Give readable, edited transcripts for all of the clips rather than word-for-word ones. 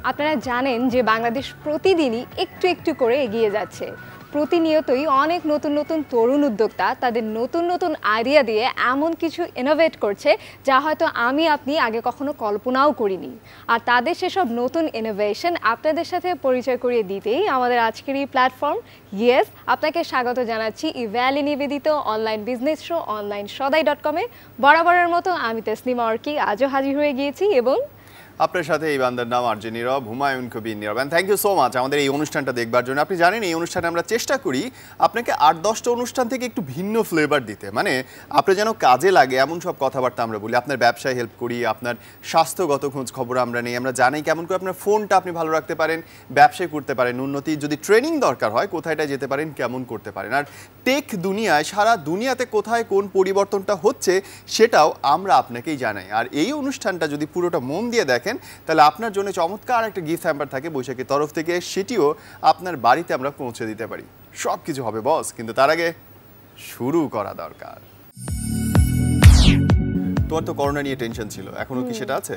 আপনারা জানেন যে বাংলাদেশ প্রতিদিনই একটু একটু করে এগিয়ে যাচ্ছে। প্রতিনিয়তই অনেক নতুন নতুন তরুণ উদ্যোক্তা তাদের নতুন নতুন আইডিয়া দিয়ে এমন কিছু ইনোভেট করছে যা হয়তো আপনি আগে কখনো কল্পনাও করিনি। আর তাদের সেসব নতুন ইনোভেশন আপনাদের সাথে পরিচয় করিয়ে দিতেই আমাদের আজকের এই প্ল্যাটফর্ম ইয়েস আপনাকে স্বাগত জানাচ্ছি ইভ্যালি নিবেদিত অনলাইন বিজনেস শো onlineshodai.com-এ। বরাবরের মতো আমি তসলিমা অর্কি আজও হাজির হয়ে গিয়েছি এবং আপনার সাথে এই বান্দার নাম RJ Nirob, Humayun Kabir Nirob. And thank you so much আমাদের এই অনুষ্ঠানটা দেখবার জন্য। আপনি জানেন এই অনুষ্ঠানে আমরা চেষ্টা করি আপনাকে 8-10টা অনুষ্ঠান থেকে একটু ভিন্ন ফ্লেভার দিতে, মানে আপনার যেন কাজে লাগে এমন সব কথাবার্তা আমরা বলি। আপনার ব্যবসায় হেল্প করি, আপনার স্বাস্থ্যগত খোঁজ খবর আমরা নেই, আমরা জানি কেমন করে আপনার ফোনটা আপনি ভালো রাখতে পারেন, ব্যবসায় করতে পারেন উন্নতি, যদি ট্রেনিং দরকার হয় কোথায়টা যেতে পারেন, কেমন করতে পারেন। আর টেক দুনিয়ায় সারা দুনিয়াতে কোথায় কোন পরিবর্তনটা হচ্ছে সেটাও আমরা আপনাকেই জানাই। আর এই অনুষ্ঠানটা যদি পুরোটা মন দিয়ে দেখেন তাহলে আপনার জন্য চমৎকার একটা গিফট হ্যাম্পার থাকে বৈশাখীর তরফ থেকে, সেটিও আপনার বাড়িতে আমরা পৌঁছে দিতে পারি। সব কিছু হবে বস, কিন্তু তার আগে শুরু করা দরকার। তোমার তো করোনা নিয়ে টেনশন ছিল, এখনো কি সেটা আছে?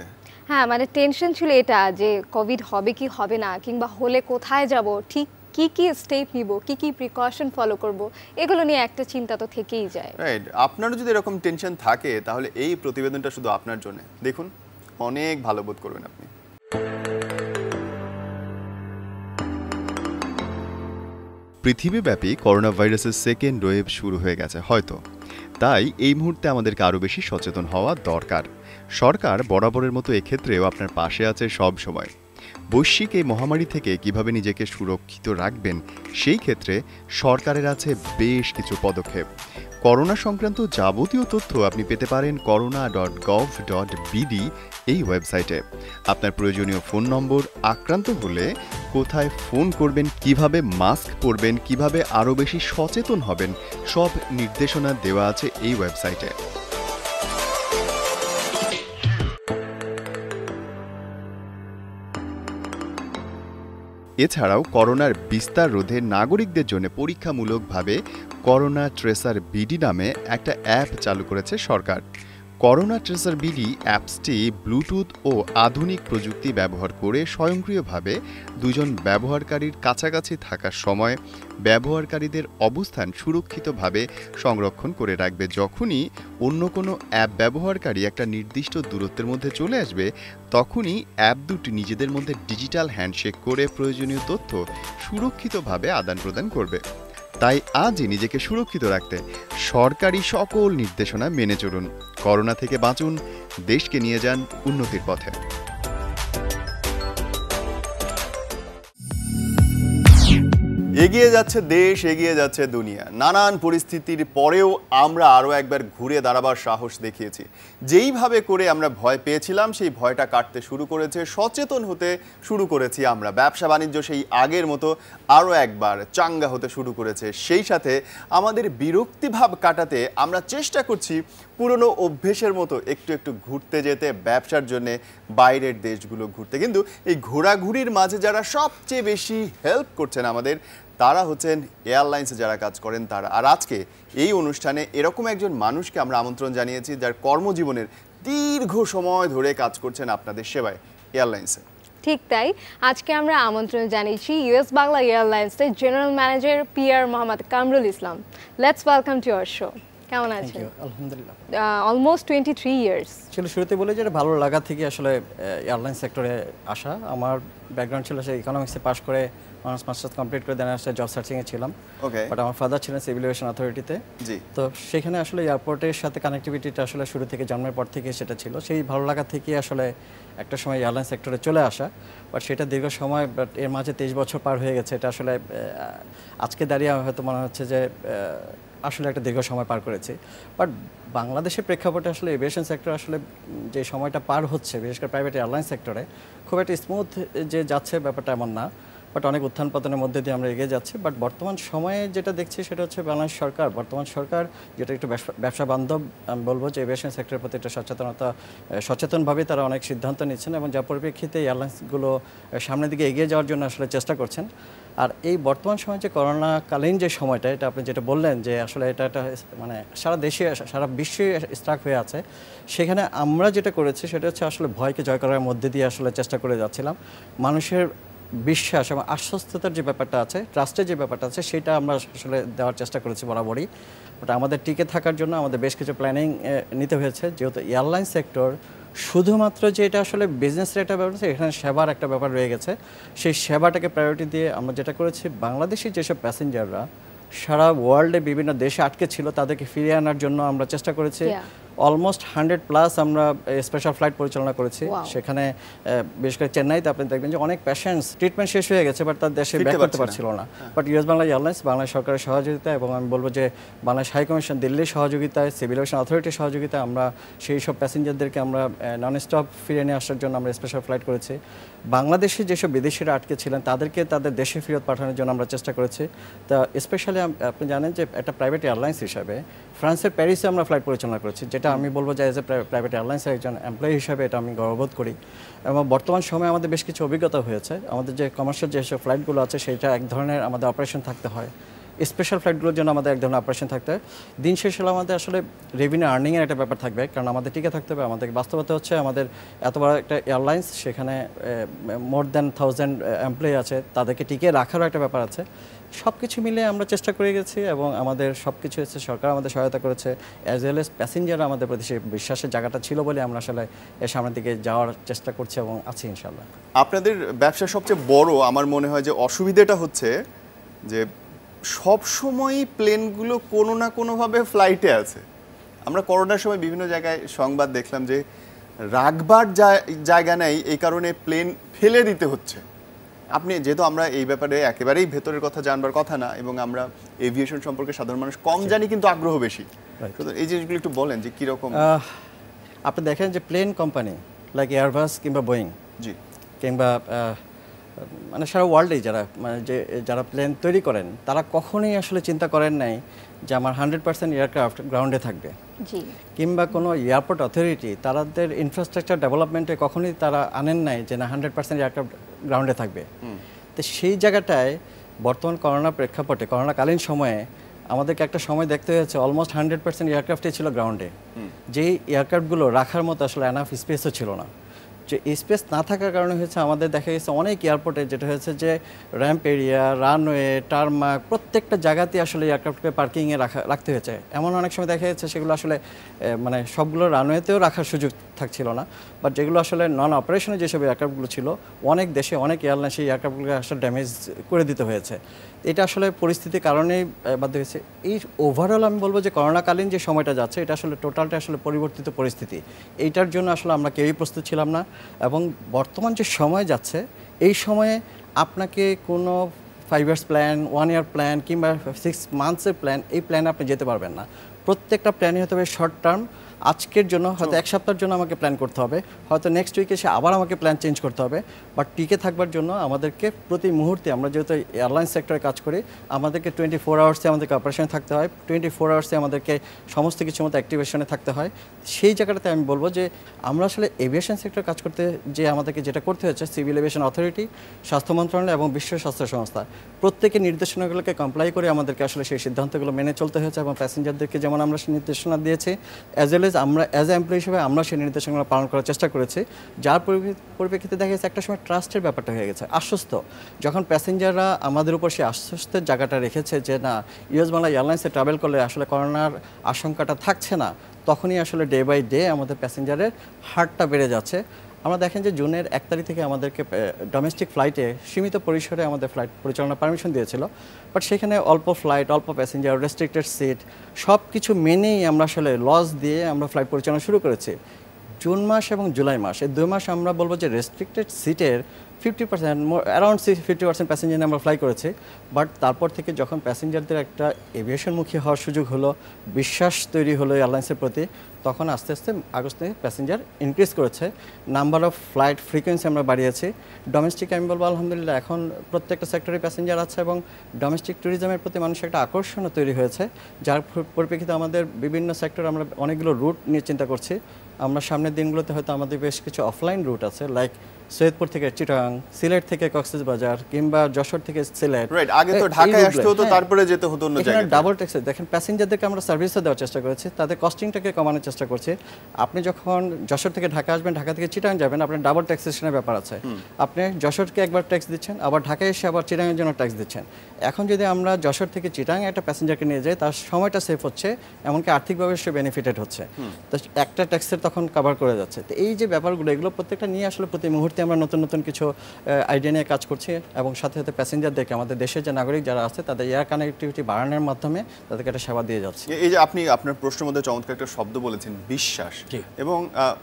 হ্যাঁ, মানে টেনশন ছিল এটা যে কোভিড হবে কি হবে না, কিংবা হলে কোথায় যাব, ঠিক কি স্টেপ নিব, কি প্রিকশন ফলো করব, এগুলো নিয়ে একটা চিন্তা তো থেকেই যায়। রাইট, আপনারও যদি এরকম টেনশন থাকে তাহলে এই প্রতিবেদনটা শুধু আপনার জন্য। দেখুন, অনেক ভালো বোধ করবেন আপনি। পৃথিবীব্যাপী করোনা ভাইরাসের সেকেন্ড ওয়েভ শুরু হয়ে গেছে হয়তো, তাই এই মুহূর্তে আমাদেরকে আরও বেশি সচেতন হওয়া দরকার। সরকার বরাবরের মতো এক্ষেত্রেও আপনার পাশে আছে সব সময়। বৈশ্বিক এই মহামারী থেকে কিভাবে নিজেকে সুরক্ষিত রাখবেন সেই ক্ষেত্রে সরকারের আছে বেশ কিছু পদক্ষেপ। করোনা সংক্রান্ত যাবতীয় তথ্য আপনি পেতে পারেন corona.gov.bd এই ওয়েবসাইটে। আপনার প্রয়োজনীয় ফোন নম্বর, আক্রান্ত হলে কোথায় ফোন করবেন, কিভাবে মাস্ক পরবেন, কিভাবে আরও বেশি সচেতন হবেন, সব নির্দেশনা দেওয়া আছে এই ওয়েবসাইটে। এছাড়াও করোনার বিস্তার রোধে নাগরিকদের জন্য পরীক্ষামূলকভাবে করোনা ট্রেসার বিডি নামে একটা অ্যাপ চালু করেছে সরকার। করোনা ট্রেসার বিডি অ্যাপসটি ব্লুটুথ ও আধুনিক প্রযুক্তি ব্যবহার করে স্বয়ংক্রিয়ভাবে দুজন ব্যবহারকারীর কাছাকাছি থাকার সময় ব্যবহারকারীদের অবস্থান সুরক্ষিতভাবে সংরক্ষণ করে রাখবে। যখনই অন্য কোনো অ্যাপ ব্যবহারকারী একটা নির্দিষ্ট দূরত্বের মধ্যে চলে আসবে, তখনই অ্যাপ দুটি নিজেদের মধ্যে ডিজিটাল হ্যান্ডশেক করে প্রয়োজনীয় তথ্য সুরক্ষিতভাবে আদান প্রদান করবে। তাই আজই নিজেকে সুরক্ষিত রাখতে সরকারি সকল নির্দেশনা মেনে চলুন। করোনা থেকে বাঁচুন, দেশকে নিয়ে যান উন্নতির পথে। এগিয়ে যাচ্ছে দেশ, এগিয়ে যাচ্ছে দুনিয়া। নানান পরিস্থিতির পরেও আমরা আরও একবার ঘুরে দাঁড়াবার সাহস দেখিয়েছি। যেইভাবে করে আমরা ভয় পেয়েছিলাম সেই ভয়টা কাটতে শুরু করেছে, সচেতন হতে শুরু করেছি আমরা। ব্যবসা বাণিজ্য সেই আগের মতো আরও একবার চাঙ্গা হতে শুরু করেছে। সেই সাথে আমাদের বিরক্তিভাব কাটাতে আমরা চেষ্টা করছি পুরনো অভ্যেসের মতো একটু একটু ঘুরতে যেতে, ব্যবসার জন্যে বাইরের দেশগুলো ঘুরতে। কিন্তু এই ঘোরাঘুরির মাঝে যারা সবচেয়ে বেশি হেল্প করছেন আমাদের, তারা হচ্ছেন এয়ারলাইন্সে যারা কাজ করেন তারা। আর আজকে এই অনুষ্ঠানে এরকম একজন মানুষকে আমরা আমন্ত্রণ জানিয়েছি যার কর্মজীবনের দীর্ঘ সময় ধরে কাজ করছেন আপনাদের সেবায় এয়ারলাইন্সে। ঠিক তাই, আজকে আমরা আমন্ত্রণ জানিয়েছি ইউএস বাংলা এয়ারলাইন্সের general manager PR Mohammad Kamrul Islam. Let's welcome to our show. কেমন আছেন? আলহামদুলিল্লাহ। Almost 23 years. আসলে শুরুতে বলে যে ভালো লাগা থেকে আসলে এয়ারলাইন সেক্টরে আসা। আমার ব্যাকগ্রাউন্ড ছিল সে ইকোনমিক্সে পাশ করে অনার্স মাস্টার্স কমপ্লিট করে দেন আসলে জব সার্চিংয়ে ছিলাম। বাট আমার ফাদার ছিলেন সিভিল এভিয়েশন অথরিটিতে। তো সেখানে আসলে এয়ারপোর্টের সাথে কানেক্টিভিটিটা আসলে শুরু থেকে জন্মের পর থেকে সেটা ছিল। সেই ভালো লাগা থেকে আসলে একটা সময় এয়ারলাইন সেক্টরে চলে আসা। বাট সেটা দীর্ঘ সময়, বাট এর মাঝে 23 বছর পার হয়ে গেছে। এটা আসলে আজকে দাঁড়িয়ে হয়তো মনে হচ্ছে যে আসলে একটা দীর্ঘ সময় পার করেছি। বাট বাংলাদেশের প্রেক্ষাপটে আসলে এভিয়েশন সেক্টর আসলে যে সময়টা পার হচ্ছে, বিশেষ করে প্রাইভেট এয়ারলাইন সেক্টরে, খুব একটা স্মুথ যে যাচ্ছে ব্যাপারটা এমন না। বাট অনেক উত্থান পতনের মধ্যে দিয়ে আমরা এগিয়ে যাচ্ছি। বাট বর্তমান সময়ে যেটা দেখছি সেটা হচ্ছে বাংলাদেশ সরকার, বর্তমান সরকার যেটা একটু ব্যবসা বান্ধব, আমি বলবো যে এভিয়েশন সেক্টরের প্রতি একটা সচেতনভাবে তারা অনেক সিদ্ধান্ত নিচ্ছেন এবং যার পরিপ্রেক্ষিতে এয়ারলাইন্সগুলো সামনের দিকে এগিয়ে যাওয়ার জন্য আসলে চেষ্টা করছেন। আর এই বর্তমান সময়ে যে করোনাকালীন যে সময়টা, এটা আপনি যেটা বললেন যে আসলে এটা একটা মানে সারা দেশে সারা বিশ্বে স্ট্রাক হয়ে আছে, সেখানে আমরা যেটা করেছি সেটা হচ্ছে আসলে ভয়কে জয় করার মধ্যে দিয়ে আসলে চেষ্টা করে যাচ্ছিলাম। মানুষের বিশ্বাস এবং আশ্বস্ততার যে ব্যাপারটা আছে, ট্রাস্টের যে ব্যাপারটা আছে, সেটা আমরা আসলে দেওয়ার চেষ্টা করেছি বরাবরই। বাট আমাদের টিকে থাকার জন্য আমাদের বেশ কিছু প্ল্যানিং নিতে হয়েছে, যেহেতু এয়ারলাইন সেক্টর শুধুমাত্র যে এটা আসলে বিজনেসের একটা ব্যাপার আছে, এখানে সেবার একটা ব্যাপার রয়ে গেছে। সেই সেবাটাকে প্রায়োরিটি দিয়ে আমরা যেটা করেছি, বাংলাদেশি যেসব প্যাসেঞ্জাররা সারা ওয়ার্ল্ডে বিভিন্ন দেশে আটকে ছিল তাদেরকে ফিরিয়ে আনার জন্য আমরা চেষ্টা করেছি। অলমোস্ট 100+ আমরা স্পেশাল ফ্লাইট পরিচালনা করেছি। সেখানে বিশেষ করে চেন্নাইতে আপনি দেখবেন যে অনেক পেশেন্টস ট্রিটমেন্ট শেষ হয়ে গেছে, বাট তার দেশে ব্যাক করতে পারছিল না। But US Bangla airlines, Bangladesh সরকারের সহযোগিতা এবং আমি বলবো যে বাংলাদেশ হাই কমিশন দিল্লির সহযোগিতায়, সিভিল এভিয়েশন অথরিটির সহযোগিতায় আমরা সেই সব প্যাসেঞ্জারদেরকে আমরা নন স্টপ ফিরিয়ে নিয়ে আসার জন্য আমরা স্পেশাল ফ্লাইট করেছি। বাংলাদেশে যেসব বিদেশিরা আটকে ছিলেন তাদেরকে তাদের দেশে ফেরত পাঠানোর জন্য আমরা চেষ্টা করেছি। তা স্পেশালি আপনি জানেন যে একটা প্রাইভেট এয়ারলাইন্স হিসাবে ফ্রান্সের প্যারিসে আমরা ফ্লাইট পরিচালনা করেছি, যেটা আমি বলবো যে এজ এ প্রাইভেট এয়ারলাইন্সের একজন এমপ্লয়ি হিসাবে এটা আমি গর্ববোধ করি। এবং বর্তমান সময়ে আমাদের বেশ কিছু অভিজ্ঞতা হয়েছে। আমাদের যে কমার্শিয়াল যেসব ফ্লাইটগুলো আছে সেটা এক ধরনের আমাদের অপারেশন থাকতে হয়, স্পেশাল ফ্লাইটগুলোর জন্য আমাদের এক ধরনের অপারেশন থাকতে হয়। দিন শেষে আমাদের আসলে রেভিনিউ আর্নিংয়ের একটা ব্যাপার থাকবে, কারণ আমাদের টিকে থাকতে হবে। আমাদের বাস্তবতা হচ্ছে আমাদের এত বড় একটা এয়ারলাইন্স, সেখানে মোর দ্যান 1000 এমপ্লয়ি আছে, তাদেরকে টিকে রাখারও একটা ব্যাপার আছে। সব কিছু মিলে আমরা চেষ্টা করে গেছি এবং আমাদের সব কিছু হচ্ছে সরকার আমাদের সহায়তা করেছে, অ্যাজ ওয়েল এস প্যাসেঞ্জার আমাদের প্রতি সেই বিশ্বাসের জায়গাটা ছিল বলে আমরা আসলে এর সামনের দিকে যাওয়ার চেষ্টা করছি এবং আছি ইনশাল্লাহ। আপনাদের ব্যবসার সবচেয়ে বড় আমার মনে হয় যে অসুবিধাটা হচ্ছে যে সব সময়ই প্লেনগুলো কোনো না কোনোভাবে ফ্লাইটে আছে। আমরা করোনার সময় বিভিন্ন জায়গায় সংবাদ দেখলাম যে রাখবার জায়গা নেই, এই কারণে প্লেন ফেলে দিতে হচ্ছে। আপনি যেহেতু আমরা এই ব্যাপারে একেবারেই ভেতরের কথা জানবার কথা না এবং আমরা এভিয়েশন সম্পর্কে সাধারণ মানুষ কম জানি, কিন্তু আগ্রহ বেশি, এই জিনিসগুলো একটু বলেন যে কীরকম। আপনি দেখেন যে প্লেন কোম্পানি লাইক এয়ারবাস কিংবা বোয়িং, জি, কিংবা মানে সারা ওয়ার্ল্ডেই যারা প্লেন তৈরি করেন, তারা কখনোই আসলে চিন্তা করেন নাই যে আমার 100% এয়ারক্রাফট গ্রাউন্ডে থাকবে, কিংবা কোনো এয়ারপোর্ট অথরিটি তাদের ইনফ্রাস্ট্রাকচার ডেভেলপমেন্টে কখনোই তারা আনেন নাই যে না 100% এয়ারক্রাফট গ্রাউন্ডে থাকবে। তো সেই জায়গাটায় বর্তমান করোনা প্রেক্ষাপটে, করোনাকালীন সময়ে আমাদেরকে একটা সময় দেখতে হয়েছে অলমোস্ট 100% এয়ারক্রাফটই ছিল গ্রাউন্ডে, যেই এয়ারক্রাফটগুলো রাখার মতো আসলে এনাফ স্পেসও ছিল না। যে স্পেস না থাকার কারণে হয়েছে আমাদের দেখা গেছে অনেক এয়ারপোর্টে যেটা হয়েছে যে র্যাম্প এরিয়া, রানওয়ে, টারমাক প্রত্যেকটা জায়গাতে আসলে এয়ারক্রাফটকে পার্কিংয়ে রাখতে হয়েছে। এমন অনেক সময় দেখা যাচ্ছে সেগুলো আসলে মানে সবগুলো রানওয়েতেও রাখার সুযোগ থাকছিল না, বাট যেগুলো আসলে নন অপারেশনে যেসব এয়ারক্রাফটগুলো ছিল, অনেক দেশে অনেক এয়ারলাইন সেই এয়ারক্রাফটগুলোকে আসলে ড্যামেজ করে দিতে হয়েছে। এটা আসলে পরিস্থিতির কারণেই বাধ্য হয়েছে। এই ওভারঅল আমি বলবো যে করোনাকালীন যে সময়টা যাচ্ছে, এটা আসলে টোটালটা আসলে পরিবর্তিত পরিস্থিতি। এইটার জন্য আসলে আমরা কেউই প্রস্তুত ছিলাম না। এবং বর্তমান যে সময় যাচ্ছে, এই সময়ে আপনাকে কোনো 5 ইয়ার্স প্ল্যান, 1 ইয়ার প্ল্যান কিংবা 6 মান্থসের প্ল্যান, এই প্ল্যানে আপনি যেতে পারবেন না। প্রত্যেকটা প্ল্যানই হতে হবে শর্ট টার্ম। আজকের জন্য হয়তো 1 সপ্তাহের জন্য আমাকে প্ল্যান করতে হবে, হয়তো নেক্সট উইকে এসে আবার আমাকে প্ল্যান চেঞ্জ করতে হবে। বাট টিকে থাকবার জন্য আমাদেরকে প্রতি মুহূর্তে, আমরা যেহেতু এয়ারলাইন সেক্টরে কাজ করি, আমাদেরকে 24 আওয়ার্সে আমাদেরকে অপারেশনে থাকতে হয়, 24 আওয়ার্সে আমাদেরকে সমস্ত কিছু মতো অ্যাক্টিভেশনে থাকতে হয়। সেই জায়গাটাতে আমি বলবো যে আমরা আসলে এভিয়েশন সেক্টরে কাজ করতে যে আমাদেরকে যেটা করতে হচ্ছে, সিভিল এভিয়েশন অথরিটি, স্বাস্থ্য মন্ত্রণালয় এবং বিশ্ব স্বাস্থ্য সংস্থা প্রত্যেকের নির্দেশনাগুলোকে কমপ্লাই করে আমাদেরকে আসলে সেই সিদ্ধান্তগুলো মেনে চলতে হয়েছে। এবং প্যাসেঞ্জারদেরকে যেমন আমরা সেই নির্দেশনা দিয়েছি, অ্যাজ ওয়েল এজ আমরা অ্যাজ এ এমপ্লয়ি হিসেবে আমরা সেই নির্দেশনাগুলো পালন করার চেষ্টা করেছি। যার পরিপ্রেক্ষিতে দেখা গেছে একটা সময় ট্রাস্টের ব্যাপারটা হয়ে গেছে, আশ্বস্ত। যখন প্যাসেঞ্জাররা আমাদের উপর সেই আশ্বস্তের জায়গাটা রেখেছে যে না, ইউএস বাংলা এয়ারলাইন্সে ট্রাভেল করলে আসলে করোনার আশঙ্কাটা থাকছে না, তখনই আসলে ডে বাই ডে আমাদের প্যাসেঞ্জারের হারটা বেড়ে যাচ্ছে। আমরা দেখেন যে জুনের 1 তারিখ থেকে আমাদেরকে ডোমেস্টিক ফ্লাইটে সীমিত পরিসরে আমাদের ফ্লাইট পরিচালনার পারমিশন দিয়েছিল, বাট সেখানে অল্প ফ্লাইট, অল্প প্যাসেঞ্জার, রেস্ট্রিক্টেড সিট সব কিছু মেনেই আমরা আসলে লস দিয়ে আমরা ফ্লাইট পরিচালনা শুরু করেছি। জুন মাস এবং জুলাই মাস, এই 2 মাস আমরা বলবো যে রেস্ট্রিক্টেড সিটের 50% অ্যারাউন্ড 50% প্যাসেঞ্জার নিয়ে আমরা ফ্লাই করেছি। বাট তারপর থেকে যখন প্যাসেঞ্জারদের একটা এভিয়েশনমুখী হওয়ার সুযোগ হলো, বিশ্বাস তৈরি হলো এয়ারলাইন্সের প্রতি, তখন আস্তে আস্তে আগস্ট থেকে প্যাসেঞ্জার ইনক্রিজ করেছে। নাম্বার অফ ফ্লাইট ফ্রিকোয়েন্সি আমরা বাড়িয়েছি। ডোমেস্টিক আমি বলবো আলহামদুলিল্লাহ এখন প্রত্যেকটা সেক্টরে প্যাসেঞ্জার আছে এবং ডোমেস্টিক ট্যুরিজমের প্রতি মানুষের একটা আকর্ষণও তৈরি হয়েছে, যার পরিপ্রেক্ষিতে আমাদের বিভিন্ন সেক্টর আমরা অনেকগুলো রুট নিয়ে চিন্তা করছি। আমরা সামনের দিনগুলোতে হয়তো আমাদের বেশ কিছু অফলাইন রুট আছে, লাইক সৈয়দপুর থেকে চিটাগাং, সিলেট থেকে কক্সবাজার কিংবা যশোর থেকে সিলেট। রাইট, আগে তো ঢাকায় আসতে হতো, তারপরে যেতে হতো অন্য জায়গায়। ডাবল ট্যাক্স দেখেন, প্যাসেঞ্জারদেরকে আমরা সার্ভিসও দেওয়ার চেষ্টা করেছি, তাদের কস্টিংটাকে কমানোর চেষ্টা করছি। আপনি যখন যশোর থেকে ঢাকা আসবেন, ঢাকা থেকে চিটাগাং যাবেন, আপনার ডাবল ট্যাক্সেশনের ব্যাপার আছে। আপনি যশোরকে একবার ট্যাক্স দিচ্ছেন, আবার ঢাকায় এসে আবার চিটাগাংয়ের জন্য ট্যাক্স দিচ্ছেন। এখন যদি আমরা যশোর থেকে চিটাগাং একটা প্যাসেঞ্জারকে নিয়ে যাই, তার সময়টা সেভ হচ্ছে, এমনকি আর্থিকভাবে সে বেনিফিটেড হচ্ছে। তো একটা ট্যাক্সের তখন কভার করে যাচ্ছে। তো এই যে ব্যাপারগুলো, এগুলো প্রত্যেকটা নিয়ে আসলে প্রতি মুহূর্তে আমরা নতুন নতুন কিছু আইডিয়া নিয়ে কাজ করছি, এবং সাথে সাথে প্যাসেঞ্জারদেরকে, আমাদের দেশের যে নাগরিক যারা আছে, তাদের এয়ার কানেক্টিভিটি বাড়ানোর মাধ্যমে তাদেরকে একটা সেবা দিয়ে যাচ্ছে। এই যে আপনি আপনার প্রশ্নের মধ্যে চমৎকার একটা শব্দ বলেছেন, বিশ্বাস। এবং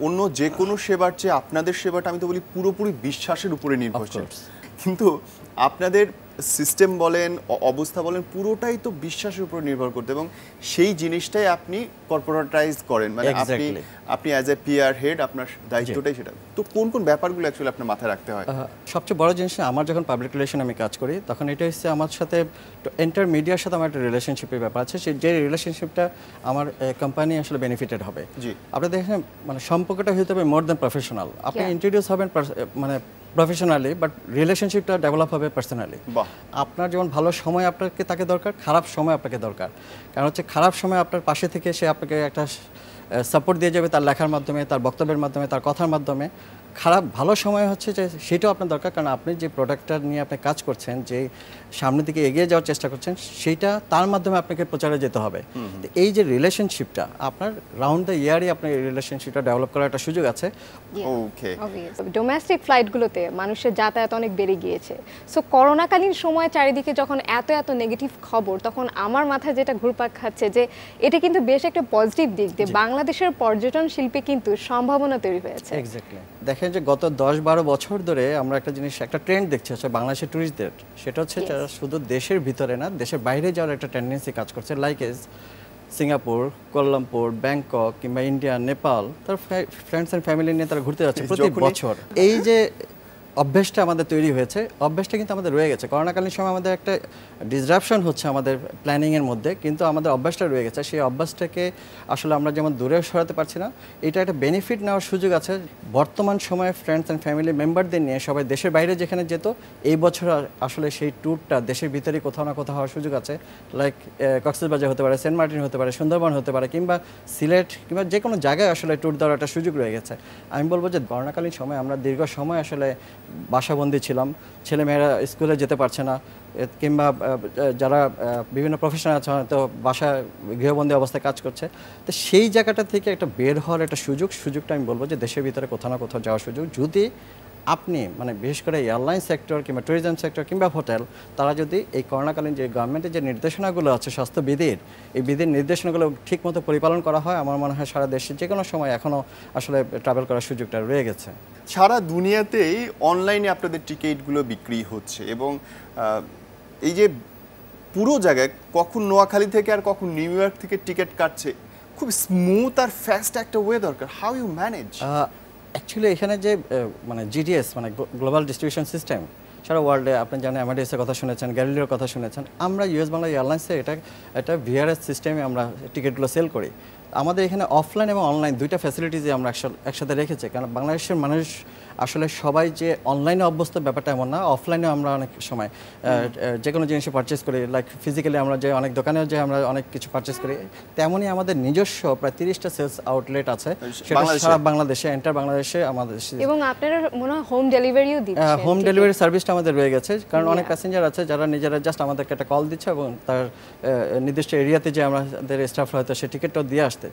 অন্য যে কোনো সেবার চেয়ে আপনাদের সেবাটা আমি তো বলি পুরোপুরি বিশ্বাসের উপরে নির্ভরশীল। কিন্তু আপনাদের সিস্টেম বলেন, অবস্থা বলেন, পুরোটাই তো বিশ্বাসের উপর নির্ভর করতে, এবং সেই জিনিসটাই আপনি কর্পোরেটাইজ করেন, মানে আপনি অ্যাজ এ পিআর হেড আপনার দায়িত্বটাই সেটা। তো কোন কোন ব্যাপারগুলো অ্যাকচুয়ালি আপনার মাথায় রাখতে হয়? সবচেয়ে বড় জিনিস, আমার যখন পাবলিক রিলেশন আমি কাজ করি, তখন এটা হচ্ছে আমার সাথে এন্টার মিডিয়ার সাথে আমার একটা রিলেশনশিপের ব্যাপার আছে, যে রিলেশনশিপটা আমার কোম্পানি আসলে বেনিফিটেড হবে। আপনি দেখেন, মানে সম্পর্কটা হতে হবে মোর দ্যান প্রফেশনাল। আপনি ইন্ট্রোডিউস হবেন মানে প্রফেশনালি, বাট রিলেশনশিপটা ডেভেলপ হবে পার্সোনালি। আপনার যেমন ভালো সময় আপনাকে তাকে দরকার, খারাপ সময় আপনাকে দরকার। কারণ হচ্ছে খারাপ সময় আপনার পাশে থেকে সে আপনাকে একটা সাপোর্ট দিয়ে যাবে, তার লেখার মাধ্যমে, তার বক্তব্যের মাধ্যমে, তার কথার মাধ্যমে। ভালো সময় হচ্ছে যে সেটাও আপনার দরকার, কারণ আপনি যে প্রোডাক্টটা নিয়ে আপনি কাজ করছেন, যে সামনের দিকে এগিয়ে যাওয়ার চেষ্টা করছেন, সেইটা তার মাধ্যমে আপনাকে প্রচারে যেতে হবে। এই যে রিলেশনশিপটা আপনার রাউন্ড দ্য ইয়ারই আপনার এই রিলেশনশিপটা ডেভেলপ করার একটা সুযোগ আছে। ওকে, ডোমেস্টিক ফ্লাইটগুলোতে মানুষের যাতায়াত অনেক বেড়ে গিয়েছে। সো করোনাকালীন সময় চারিদিকে যখন এত এত নেগেটিভ খবর, তখন আমার মাথায় যেটা ঘুরপাক খাচ্ছে যে এটা কিন্তু বেশ একটা পজিটিভ দিক, যে বাংলাদেশের পর্যটন শিল্পে কিন্তু সম্ভাবনা তৈরি হয়েছে। এক্স্যাক্টলি, দেখেন যে গত 10-12 বছর ধরে আমরা একটা জিনিস, একটা ট্রেন্ড দেখছি হচ্ছে বাংলাদেশের ট্যুরিস্টদের, সেটা হচ্ছে যারা শুধু দেশের ভিতরে না, দেশের বাইরে যাওয়ার একটা টেন্ডেন্সি কাজ করছে। লাইক সিঙ্গাপুর, কুয়ালালামপুর, ব্যাংকক কিংবা ইন্ডিয়া, নেপাল, তার ফ্রেন্ডস অ্যান্ড ফ্যামিলি নিয়ে তারা ঘুরতে যাচ্ছে প্রতি বছর। এই যে অভ্যাসটা আমাদের তৈরি হয়েছে, অভ্যাসটা কিন্তু আমাদের রয়ে গেছে। করোনাকালীন সময় আমাদের একটা ডিসরাপশন হচ্ছে আমাদের প্ল্যানিংয়ের মধ্যে, কিন্তু আমাদের অভ্যাসটা রয়ে গেছে। সেই অভ্যাসটাকে আসলে আমরা যেমন দূরে সরাতে পারছি না, এটা একটা বেনিফিট নেওয়ার সুযোগ আছে। বর্তমান সময়ে ফ্রেন্ডস অ্যান্ড ফ্যামিলি মেম্বারদের নিয়ে সবাই দেশের বাইরে যেখানে যেত, এই বছর আসলে সেই ট্যুরটা দেশের ভিতরেই কোথাও না কোথাও হওয়ার সুযোগ আছে। লাইক কক্সবাজার হতে পারে, সেন্ট মার্টিন হতে পারে, সুন্দরবন হতে পারে, কিংবা সিলেট, কিংবা যে কোনো জায়গায় আসলে ট্যুর দেওয়ার একটা সুযোগ রয়ে গেছে। আমি বলবো যে করোনাকালীন সময় আমরা দীর্ঘ সময় আসলে বাসাবন্দি ছিলাম, ছেলেমেয়েরা স্কুলে যেতে পারছে না, কিংবা যারা বিভিন্ন প্রফেশনাল আছে হয়তো বাসায় গৃহবন্দী অবস্থায় কাজ করছে। তো সেই জায়গাটা থেকে একটা বের হওয়ার একটা সুযোগটা আমি বলবো যে দেশের ভিতরে কোথাও না কোথাও যাওয়ার সুযোগ, যদি আপনি মানে বিশেষ করে এয়ারলাইন সেক্টর কিংবা ট্যুরিজম সেক্টর কিংবা হোটেল, তারা যদি এই করোনাকালীন যে গভর্নমেন্টের যে নির্দেশনাগুলো আছে স্বাস্থ্যবিধির, এই বিধির নির্দেশনাগুলো ঠিকমতো পরিপালন করা হয়, আমার মনে হয় সারা দেশে যে কোনো সময় এখনও আসলে ট্রাভেল করার সুযোগটা রয়ে গেছে। সারা দুনিয়াতেই অনলাইনে আপনাদের টিকিটগুলো বিক্রি হচ্ছে, এবং এই যে পুরো জায়গায় কখন নোয়াখালী থেকে আর কখন নিউ ইয়র্ক থেকে টিকিট কাটছে, খুব স্মুথ আর ফাস্ট একটা ওয়ে দরকার। How you manage? অ্যাকচুয়ালি এখানে যে মানে জিডিএস মানে গ্লোবাল ডিস্ট্রিবিউশন সিস্টেম, সারা ওয়ার্ল্ডে আপনি জানেন এমআরডিএসের কথা শুনেছেন, গ্যালিলিওর কথা শুনেছেন। আমরা ইউএস বাংলা এয়ারলাইন্সে এটা ভিআরএস সিস্টেমে আমরা টিকিটগুলো সেল করি। আমাদের এখানে অফলাইন এবং অনলাইন দুইটা ফ্যাসিলিটিসই আমরা একসাথে রেখেছি, কারণ বাংলাদেশের মানুষ আসলে সবাই যে অনলাইনে অভ্যস্ত ব্যাপারটা এমন না, অফলাইনে আমরা অনেক সময় যে কোনো জিনিস পারচেস করি, লাইক ফিজিক্যালি আমরা যে অনেক দোকানেও যে আমরা অনেক কিছু পারচেস করি, তেমনই আমাদের নিজস্ব প্রায় 30টা সেলস আউটলেট আছে, সেটা সারা বাংলাদেশে, এন্টার বাংলাদেশে আমাদের। এবং আপনারা মনে হয় হোম ডেলিভারিও দিচ্ছেন? হোম ডেলিভারি সার্ভিসটা আমাদের রয়ে গেছে, কারণ অনেক প্যাসেঞ্জার আছে যারা নিজেরা জাস্ট আমাদেরকে একটা কল দিচ্ছে এবং তার নির্দিষ্ট এরিয়াতে যে আমাদের স্টাফ হয়তো সে টিকিটটাও দিয়ে আসতে।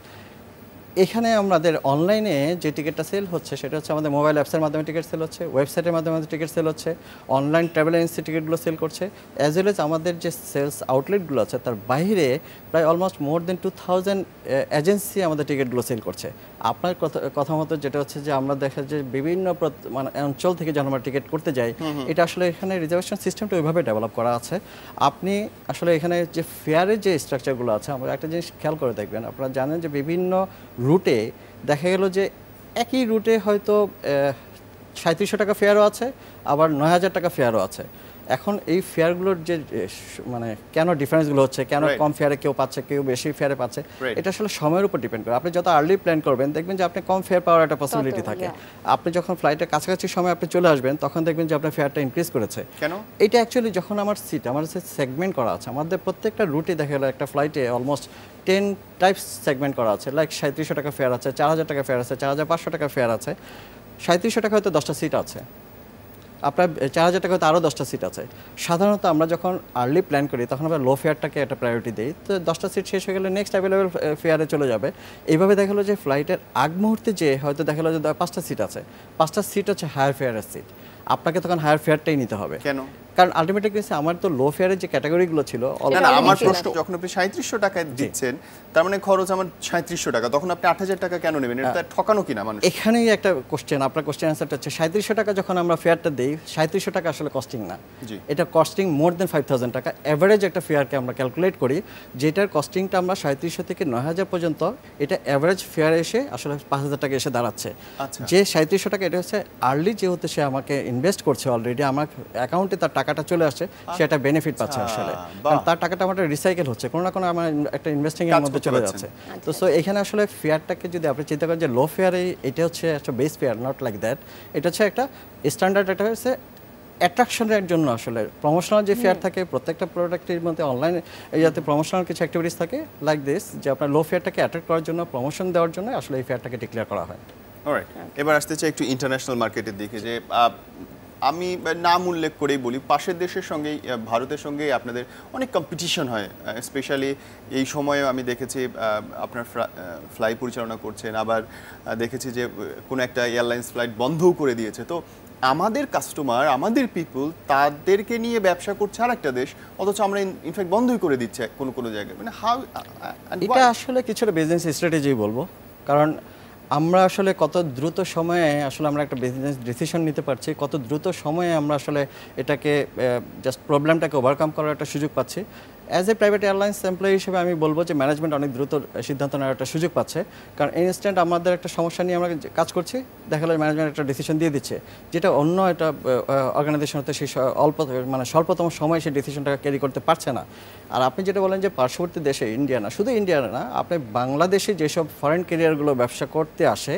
এখানে আমাদের অনলাইনে যে টিকিটটা সেল হচ্ছে সেটা হচ্ছে আমাদের মোবাইল অ্যাপসের মাধ্যমে টিকিট সেল হচ্ছে, ওয়েবসাইটের মাধ্যমে আমাদের টিকিট সেল হচ্ছে, অনলাইন ট্রাভেল এজেন্সি টিকিটগুলো সেল করছে, অ্যাজ ওয়েল এজ আমাদের যে সেলস আউটলেটগুলো আছে তার বাইরে প্রায় অলমোস্ট মোর দেন 2000 এজেন্সি আমাদের টিকিটগুলো সেল করছে। আপনার কথা মতো যেটা হচ্ছে যে আমরা দেখা যে বিভিন্ন মানে অঞ্চল থেকে যখন আমরা টিকিট করতে যাই, এটা আসলে এখানে রিজার্ভেশন সিস্টেমটা ওইভাবে ডেভেলপ করা আছে। আপনি আসলে এখানে যে ফেয়ারের যে স্ট্রাকচারগুলো আছে, আমরা একটা জিনিস খেয়াল করে দেখবেন, আপনারা জানেন যে বিভিন্ন রুটে দেখা গেল যে একই রুটে হয়তো 3700 টাকা ফেয়ারও আছে, আবার 9000 টাকা ফেয়ারও আছে। এখন এই ফেয়ারগুলোর যে মানে কেন ডিফারেন্সগুলো হচ্ছে, কেন কম ফেয়ারে কেউ পাচ্ছে, কেউ বেশি ফেয়ারে পাচ্ছে, এটা আসলে সময়ের উপর ডিপেন্ড করে। আপনি যত আর্লি প্ল্যান করবেন দেখবেন যে আপনি কম ফেয়ার পাওয়ার একটা পসিবিলিটি থাকে। আপনি যখন ফ্লাইটের কাছাকাছি সময় আপনি চলে আসবেন তখন দেখবেন যে আপনার ফেয়ারটা ইনক্রিজ করেছে। কেন? এটা অ্যাকচুয়ালি যখন আমার সিট আমার সেগমেন্ট করা আছে, আমাদের প্রত্যেকটা রুটে দেখা গেলো একটা ফ্লাইটে অলমোস্ট 10 টাইপস সেগমেন্ট করা আছে। লাইক 3700 টাকা ফেয়ার আছে, 4000 টাকা ফেয়ার আছে, 4500 টাকা ফেয়ার আছে। 3700 টাকা হয়তো 10টা সিট আছে, আপনার 4000 টাকা হয়তো আরও 10টা সিট আছে। সাধারণত আমরা যখন আর্লি প্ল্যান করি তখন আমরা লো ফেয়ারটাকে একটা প্রায়োরিটি দিই, তো 10টা সিট শেষ হয়ে গেলে নেক্সট অ্যাভেলেবেল ফেয়ারে চলে যাবে। এইভাবে দেখা গেলো যে ফ্লাইটের আগ মুহূর্তে যে হয়তো দেখা গেলো যে 5টা সিট আছে, 5টা সিট হচ্ছে হায়ার ফেয়ারের সিট, আপনাকে তখন হায়ার ফেয়ারটাই নিতে হবে। কেন? কারণ আলটিমেটলি আমার তো লো ফেয়ারের যে ক্যাটাগরিগুলো ছিল, আমার প্রশ্ন, যখন আপনি 3700 টাকায় দিচ্ছেন তার মানে খরচ আমার 3700 টাকা, তখন আপনি 8000 টাকা কেন নেবেন? এটা ঠকানো কিনা মানুষ? এখানেই একটা কোশ্চেন, আপনার কোশ্চেন অ্যান্সারটা হচ্ছে 3700 টাকা যখন আমরা ফেয়ারটা দেই, 3700 টাকা আসলে কস্টিং না, এটা কস্টিং মোর দেন 5000 টাকা। এভারেজ একটা ফেয়ারকে আমরা ক্যালকুলেট করি, যেটার কস্টিংটা আমরা 3700 থেকে 9000 পর্যন্ত, এটা এভারেজ ফেয়ার এসে আসলে 5000 টাকা এসে দাঁড়াচ্ছে। যে 3700 টাকা এটা হচ্ছে আর্লি, যেহেতু সে আমাকে ইনভেস্ট করছে অলরেডি, আমার অ্যাকাউন্টে তার টাকাটা চলে আসছে, সে একটা বেনিফিট পাচ্ছে আসলে, কারণ তার টাকাটা আমার রিসাইকেল হচ্ছে, কোনো না কোনো আমার একটা ইনভেস্টিং এর মধ্যে চলে যাচ্ছে। তো সো এখানে আসলে ফেয়ারটাকে যদি আপনি চিন্তা করেন যে লো ফেয়ারে, এটা হচ্ছে একটা base fair, not like that, এটা হচ্ছে একটা স্ট্যান্ডার্ড, এটা হচ্ছে অ্যাট্রাকশনের জন্য আসলে প্রমোশনাল যে ফেয়ার থাকে প্রত্যেকটা প্রোডাক্টের মধ্যে, অনলাইনে যাতে প্রমোশনাল কিছু অ্যাক্টিভিটিস থাকে লাইক দিস, যে আপনার লো ফেয়ারটাকে অ্যাট্রাক্ট করার জন্য, প্রমোশন দেওয়ার জন্য আসলে এই ফেয়ারটাকে ডিক্লেয়ার করা হয়। অলরাইট, এবার আসতে চাই একটু ইন্টারন্যাশনাল মার্কেটের দিকে। যে আমি নাম উল্লেখ করেই বলি, পাশের দেশের সঙ্গেই, ভারতের সঙ্গেই আপনাদের অনেক কম্পিটিশন হয়, স্পেশালি এই সময়ে আমি দেখেছি আপনার ফ্লাই পরিচালনা করছেন, আবার দেখেছি যে কোনো একটা এয়ারলাইন্স ফ্লাইট বন্ধও করে দিয়েছে। তো আমাদের কাস্টমার, আমাদের পিপল, তাদেরকে নিয়ে ব্যবসা করছে আর একটা দেশ, অথচ আমরা ইনফ্যাক্ট বন্ধই করে দিচ্ছে কোনো কোনো জায়গায়। মানে হাউ, এটা আসলে কিছুটা বিজনেস স্ট্র্যাটেজি বলবো, কারণ আমরা আসলে কত দ্রুত সময়ে আসলে আমরা একটা বিজনেস ডিসিশন নিতে পারছি, কত দ্রুত সময়ে আমরা আসলে এটাকে জাস্ট প্রবলেমটাকে ওভারকাম করার একটা সুযোগ পাচ্ছি। As a private airlines employee হিসেবে আমি বলবো যে ম্যানেজমেন্ট অনেক দ্রুত সিদ্ধান্ত নেওয়ার একটা সুযোগ পাচ্ছে, কারণ ইনস্ট্যান্ট আমাদের একটা সমস্যা নিয়ে আমরা কাজ করছি, দেখা গেলো ম্যানেজমেন্ট একটা ডিসিশন দিয়ে দিচ্ছে, যেটা অন্য একটা অর্গানাইজেশন হতে সেই স্বল্পতম সময়ে সেই ডিসিশনটা ক্যারি করতে পারছে না। আর আপনি যেটা বলেন যে পার্শ্ববর্তী দেশে, ইন্ডিয়া না, শুধু ইন্ডিয়া না, আপনি বাংলাদেশে যেসব ফরেন ক্যারিয়ারগুলো ব্যবসা করতে আসে,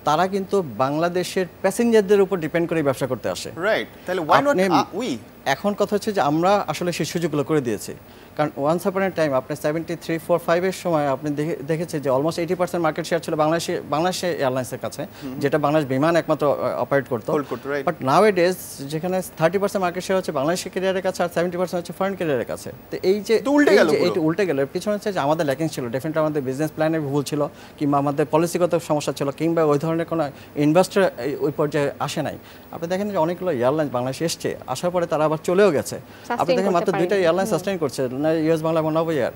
তারা কিন্তু বাংলাদেশের প্যাসেঞ্জারদের উপর ডিপেন্ড করে ব্যবসা করতে আসে। রাইট, তাহলে why not we? এখন কথা হচ্ছে যে আমরা আসলে সেই সুযোগগুলো করে দিয়েছি, কারণ ওয়ান্স আপন এ টাইম আপনি 73, 4, 5-এর সময় আপনি দেখেছেন যে অলমোস্ট 80% মার্কেট শেয়ার ছিল বাংলাদেশ এয়ারলাইন্সের কাছে, যেটা বাংলাদেশ বিমান একমাত্র অপারেট করতো। বাট নাও এ ডেজ যেখানে 30% মার্কেট শেয়ার হচ্ছে বাংলাদেশের ক্যারিয়ারের কাছে, আর 70% হচ্ছে ফরেন ক্যারিয়ারের কাছে। তো এই যে এইটা উল্টে গেল, পিছনে হচ্ছে যে আমাদের ল্যাকিং ছিল, ডেফিনেটলি আমাদের বিজনেস প্ল্যানের ভুল ছিল, কিংবা আমাদের পলিসিগত সমস্যা ছিল, কিংবা ওই ধরনের কোনো ইনভেস্টর ওই পর্যায়ে আসে নাই। আপনি দেখেন যে অনেকগুলো এয়ারলাইন্স বাংলাদেশে এসছে, আসার পরে তারা আবার চলেও গেছে। আপনি দেখেন মাত্র 2টা এয়ারলাইন্স সাস্টেইন করছে, ইউএস বাংলা এবং নভো এয়ার,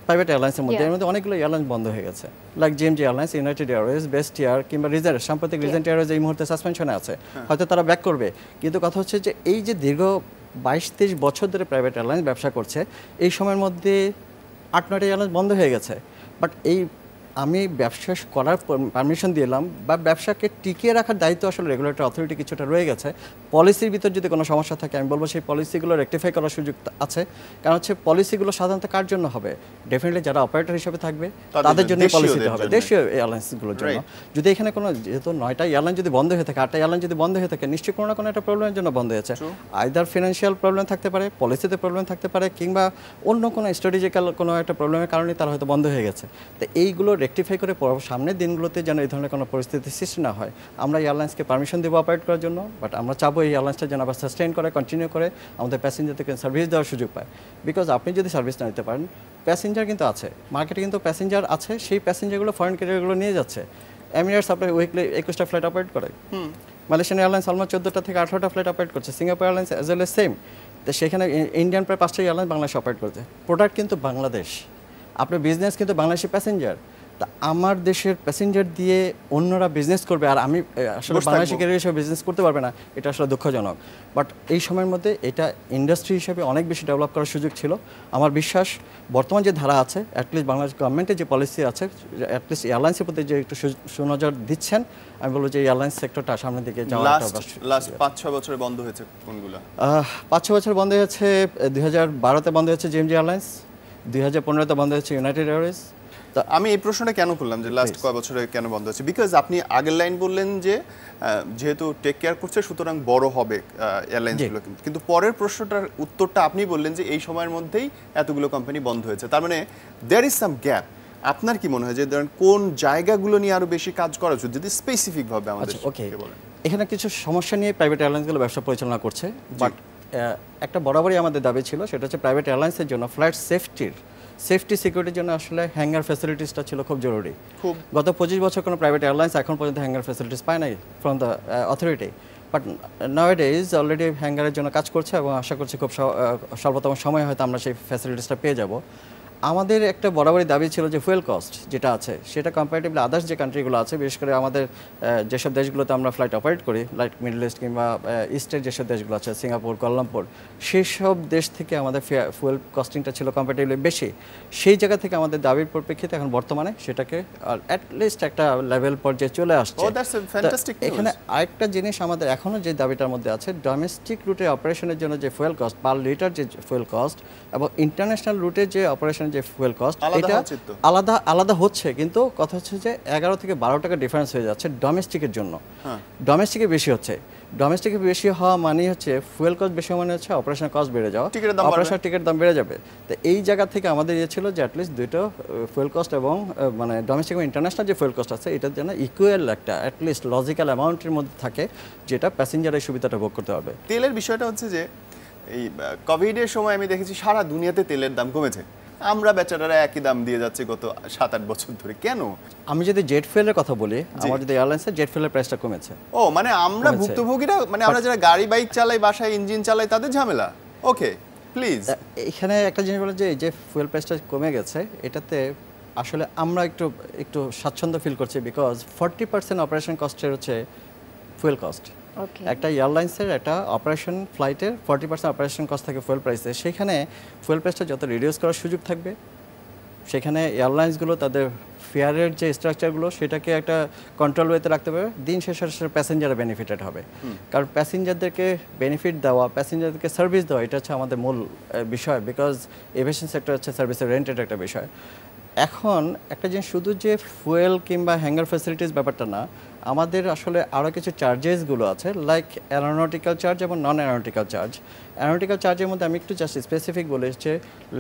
প্রাইভেট এয়ারলাইন্সের মধ্যে। এর মধ্যে অনেকগুলো এয়ারলাইন্স বন্ধ হয়ে গেছে, like GMG airlines, United Airways, best air, কিংবা রিজেন্ট, সাম্প্রতিক রিজেন্ট এয়ারওয়েজ এই মুহূর্তে সাসপেনশনে আছে, হয়তো তারা ব্যাক করবে। কিন্তু কথা হচ্ছে যে এই যে দীর্ঘ 22-23 বছর ধরে প্রাইভেট এয়ারলাইন্স ব্যবসা করছে, এই সময়ের মধ্যে 8-9টা এয়ারলাইন্স বন্ধ হয়ে গেছে। বাট এই আমি ব্যবসা করার পারমিশন দিলাম, বা ব্যবসাকে টিকিয়ে রাখার দায়িত্ব আসলে রেগুলেটরি অথরিটি কিছুটা রয়ে গেছে। পলিসির ভিতর যদি কোনো সমস্যা থাকে, আমি বলবো সেই পলিসিগুলো রেকটিফাই করার সুযোগ আছে, কারণ হচ্ছে পলিসিগুলো সাধারণত কার জন্য হবে? ডেফিনেটলি যারা অপারেটর হিসেবে থাকবে তাদের জন্য পলিসিতে হবে, দেশীয় এয়ারলাইন্সগুলোর জন্য। যদি এখানে কোনো, যেহেতু 9টা এয়ারলাইন যদি বন্ধ হয়ে থাকে, 8টা এয়ারলাইন যদি বন্ধ হয়ে থাকে, নিশ্চয়ই কোনো না কোনো একটা প্রবলেমের জন্য বন্ধ হয়েছে। আইদার ফিনান্সিয়াল প্রবলেম থাকতে পারে, পলিসিতে প্রবলেম থাকতে পারে, কিংবা অন্য কোনো স্ট্র্যাটেজিক্যাল কোনো একটা প্রবলেমের কারণে তারা হয়তো বন্ধ হয়ে গেছে। তো এইগুলো রেকটিফাই করে সামনের দিনগুলোতে যেন এই ধরনের কোনো পরিস্থিতির সৃষ্টি না হয়, আমরা এয়ারলাইন্সকে পারমিশন দেবো অপারেট করার জন্য। বাট আমরা চাবো এই এয়ারলাইন্সটা যেন আবার সাস্টেইন করে, কন্টিনিউ করে, আমাদের প্যাসেঞ্জারদেরকে সার্ভিস দেওয়ার সুযোগ পায়। বিকজ আপনি যদি সার্ভিস না নিতে পারেন, প্যাসেঞ্জার কিন্তু আছে মার্কেটে, কিন্তু প্যাসেঞ্জার আছে, সেই প্যাসেঞ্জারগুলো ফরেন ক্যারিয়ারগুলো নিয়ে যাচ্ছে। এমিরেটস আপনার উইকলি 21টা ফ্লাইট অপারেট করে, মালয়েশিয়ান এয়ারলাইন্স অলমোস্ট 14টা থেকে 18টা ফ্লাইট অপারেট করছে, Singapore airlines as well as same. তো সেখানে ইন্ডিয়ান প্রায় 5টা এয়ারলাইন্স বাংলাদেশে অপারেট করছে। প্রোডাক্ট কিন্তু বাংলাদেশ, আপনার বিজনেস কিন্তু বাংলাদেশি প্যাসেঞ্জার। তা আমার দেশের প্যাসেঞ্জার দিয়ে অন্যরা বিজনেস করবে আর আমি আসলে বাংলাদেশি ক্যারিয়ার হিসেবে বিজনেস করতে পারবে না, এটা আসলে দুঃখজনক। বাট এই সময়ের মধ্যে এটা ইন্ডাস্ট্রি হিসেবে অনেক বেশি ডেভেলপ করার সুযোগ ছিল। আমার বিশ্বাস বর্তমান যে ধারা আছে, অ্যাটলিস্ট বাংলাদেশ গভর্নমেন্টের যে পলিসি আছে, অ্যাটলিস্ট এয়ারলাইন্সের প্রতি যে একটু সুনজর দিচ্ছেন, আমি বলবো যে এয়ারলাইন্স সেক্টরটা সামনের দিকে যাওয়া। লাস্ট 5-6 বছরে বন্ধ হয়েছে কোনগুলো? 5-6 বছর বন্ধ হয়েছে। 2012-তে বন্ধ হয়েছে জিএমজি এয়ারলাইন্স, 2015-তে বন্ধ হয়েছে ইউনাইটেড এয়ারওয়েজ। আমি এই প্রশ্নটা কেন করলাম যে লাস্ট কয় বছরে কেন বন্ধ হচ্ছে, বিকজ আপনি আগের লাইন বললেন যে যেহেতু টেক কেয়ার করছে সুতরাং বড় হবে এয়ারলাইন্সগুলো, কিন্তু পরের প্রশ্নটার উত্তরটা আপনি বললেন যে এই সময়ের মধ্যেই এতগুলো কোম্পানি বন্ধ হয়েছে, তার মানে দেয়ার ইজ সাম গ্যাপ। আপনার কি মনে হয় যে ধরেন কোন জায়গাগুলো নিয়ে আরো বেশি কাজ করা উচিত, যদি স্পেসিফিক ভাবে আমাদের বলেন? এখানে কিছু সমস্যা নিয়ে প্রাইভেট এয়ারলাইন্সগুলো ব্যবসা পরিচালনা করছে, বাট একটা বরাবরই আমাদের দাবি ছিল, সেটা হচ্ছে প্রাইভেট এয়ারলাইন্সের জন্য ফ্লাইট সেফটি সিকিউরিটির জন্য আসলে হ্যাঙ্গার ফ্যাসিলিটিসটা ছিল খুব জরুরি। গত 25 বছর কোনো প্রাইভেট এয়ারলাইন্স এখন পর্যন্ত হ্যাঙ্গার ফ্যাসিলিটিস পায় নাই ফ্রম দ্য অথরিটি, বাট নাওয়াডেজ অলরেডি হ্যাঙ্গারের জন্য কাজ করছে এবং আশা করছি খুব স্বল্পতম সময়ে হয়তো আমরা সেই ফ্যাসিলিটিসটা পেয়ে যাব। আমাদের একটা বরাবরই দাবি ছিল যে ফুয়েল কস্ট যেটা আছে সেটা কম্পারেটিভলি আদার্স যে কান্ট্রিগুলো আছে, বিশেষ করে আমাদের যেসব দেশগুলোতে আমরা ফ্লাইট অপারেট করি, লাইক মিডল ইস্ট কিংবা ইস্টের যেসব দেশগুলো আছে, সিঙ্গাপুর, কুয়ালালামপুর, সেই সব দেশ থেকে আমাদের ফুয়েল কস্টিংটা ছিল কম্পারেটিভলি বেশি। সেই জায়গা থেকে আমাদের দাবির পরিপ্রেক্ষিতে এখন বর্তমানে সেটাকে অ্যাটলিস্ট একটা লেভেল পর্যায়ে চলে আসছে। এখানে আরেকটা জিনিস আমাদের এখনও যে দাবিটার মধ্যে আছে, ডোমেস্টিক রুটে অপারেশনের জন্য যে ফুয়েল কস্ট পার লিটার যে ফুয়েল কস্ট এবং ইন্টারন্যাশনাল রুটে যে অপারেশন যে ফুয়েল কস্ট এটা আলাদা হচ্ছে, কিন্তু কথা হচ্ছে যে 11 থেকে 12 টাকা ডিফারেন্স হয়ে যাচ্ছে ডোমেস্টিকের জন্য। ডোমেস্টিকে বেশি হচ্ছে, ডোমেস্টিকে বেশি হওয়া মানে হচ্ছে ফুয়েল কস্ট বেশি মানে হচ্ছে অপারেশন কস্ট বেড়ে যাওয়া, অপারেশন টিকেট দাম বেড়ে যাবে। তো এই জায়গা থেকে আমাদের ইয়ে ছিল যে অ্যাটলিস্ট দুটো ফুয়েল কস্ট এবং মানে ডোমেস্টিক এবং ইন্টারন্যাশনাল যে ফুয়েল কস্ট আছে এটার জন্য ইকুয়াল একটা অ্যাটলিস্ট লজিক্যাল অ্যামাউন্টের মধ্যে থাকে, যেটা প্যাসেঞ্জারের সুবিধাটা ভোগ করতে হবে। তেলের বিষয়টা হচ্ছে যে এই কোভিডের সময় আমি দেখেছি সারা দুনিয়াতে তেলের দাম কমেছে, আমরা বেচারারা একই দাম দিয়ে যাচ্ছে গত 7-8 বছর ধরে, কেন? আমি যদি জেট ফুয়েলের কথা বলি, আমার যদি এয়ারলাইন্সের জেট ফুয়েলের প্রাইসটা কমেছে। ও মানে আমরা ভুক্তভোগীরা, মানে আমরা যারা গাড়ি বাইক চালাই, বাসায় ইঞ্জিন চালাই, তাদের ঝামেলা। ওকে প্লিজ, এখানে একটা জিনিস বলে যে এই যে ফুয়েল প্রাইসটা কমে গেছে, এটাতে আসলে আমরা একটু স্বাচ্ছন্দ্য ফিল করছি, বিকজ 40% অপারেশন কস্টের হচ্ছে ফুয়েল কস্ট। একটা এয়ারলাইন্সের একটা অপারেশন ফ্লাইটের 40% অপারেশন কস্ট থাকে ফুয়েল প্রাইসে, সেখানে ফুয়েল প্রাইসটা যত রিডিউস করার সুযোগ থাকবে, সেখানে এয়ারলাইন্সগুলো তাদের ফেয়ারের যে স্ট্রাকচারগুলো সেটাকে একটা কন্ট্রোল ওয়েতে রাখতে পারবে, দিন শেষে প্যাসেঞ্জাররা বেনিফিটেড হবে। কারণ প্যাসেঞ্জারদেরকে বেনিফিট দেওয়া, প্যাসেঞ্জারদেরকে সার্ভিস দেওয়া, এটা হচ্ছে আমাদের মূল বিষয়, বিকজ এভিয়েশন সেক্টর হচ্ছে সার্ভিসের রেন্টেড একটা বিষয়। এখন একটা জিনিস শুধু যে ফুয়েল কিংবা হ্যাঙ্গার ফ্যাসিলিটিস ব্যাপারটা না, আমাদের আসলে আরও কিছু চার্জেসগুলো আছে, লাইক অ্যারোনটিক্যাল চার্জ এবং নন অ্যারোনটিক্যাল চার্জ। অ্যারোনটিক্যাল চার্জের মধ্যে আমি একটু জাস্ট স্পেসিফিক বলে এসেছে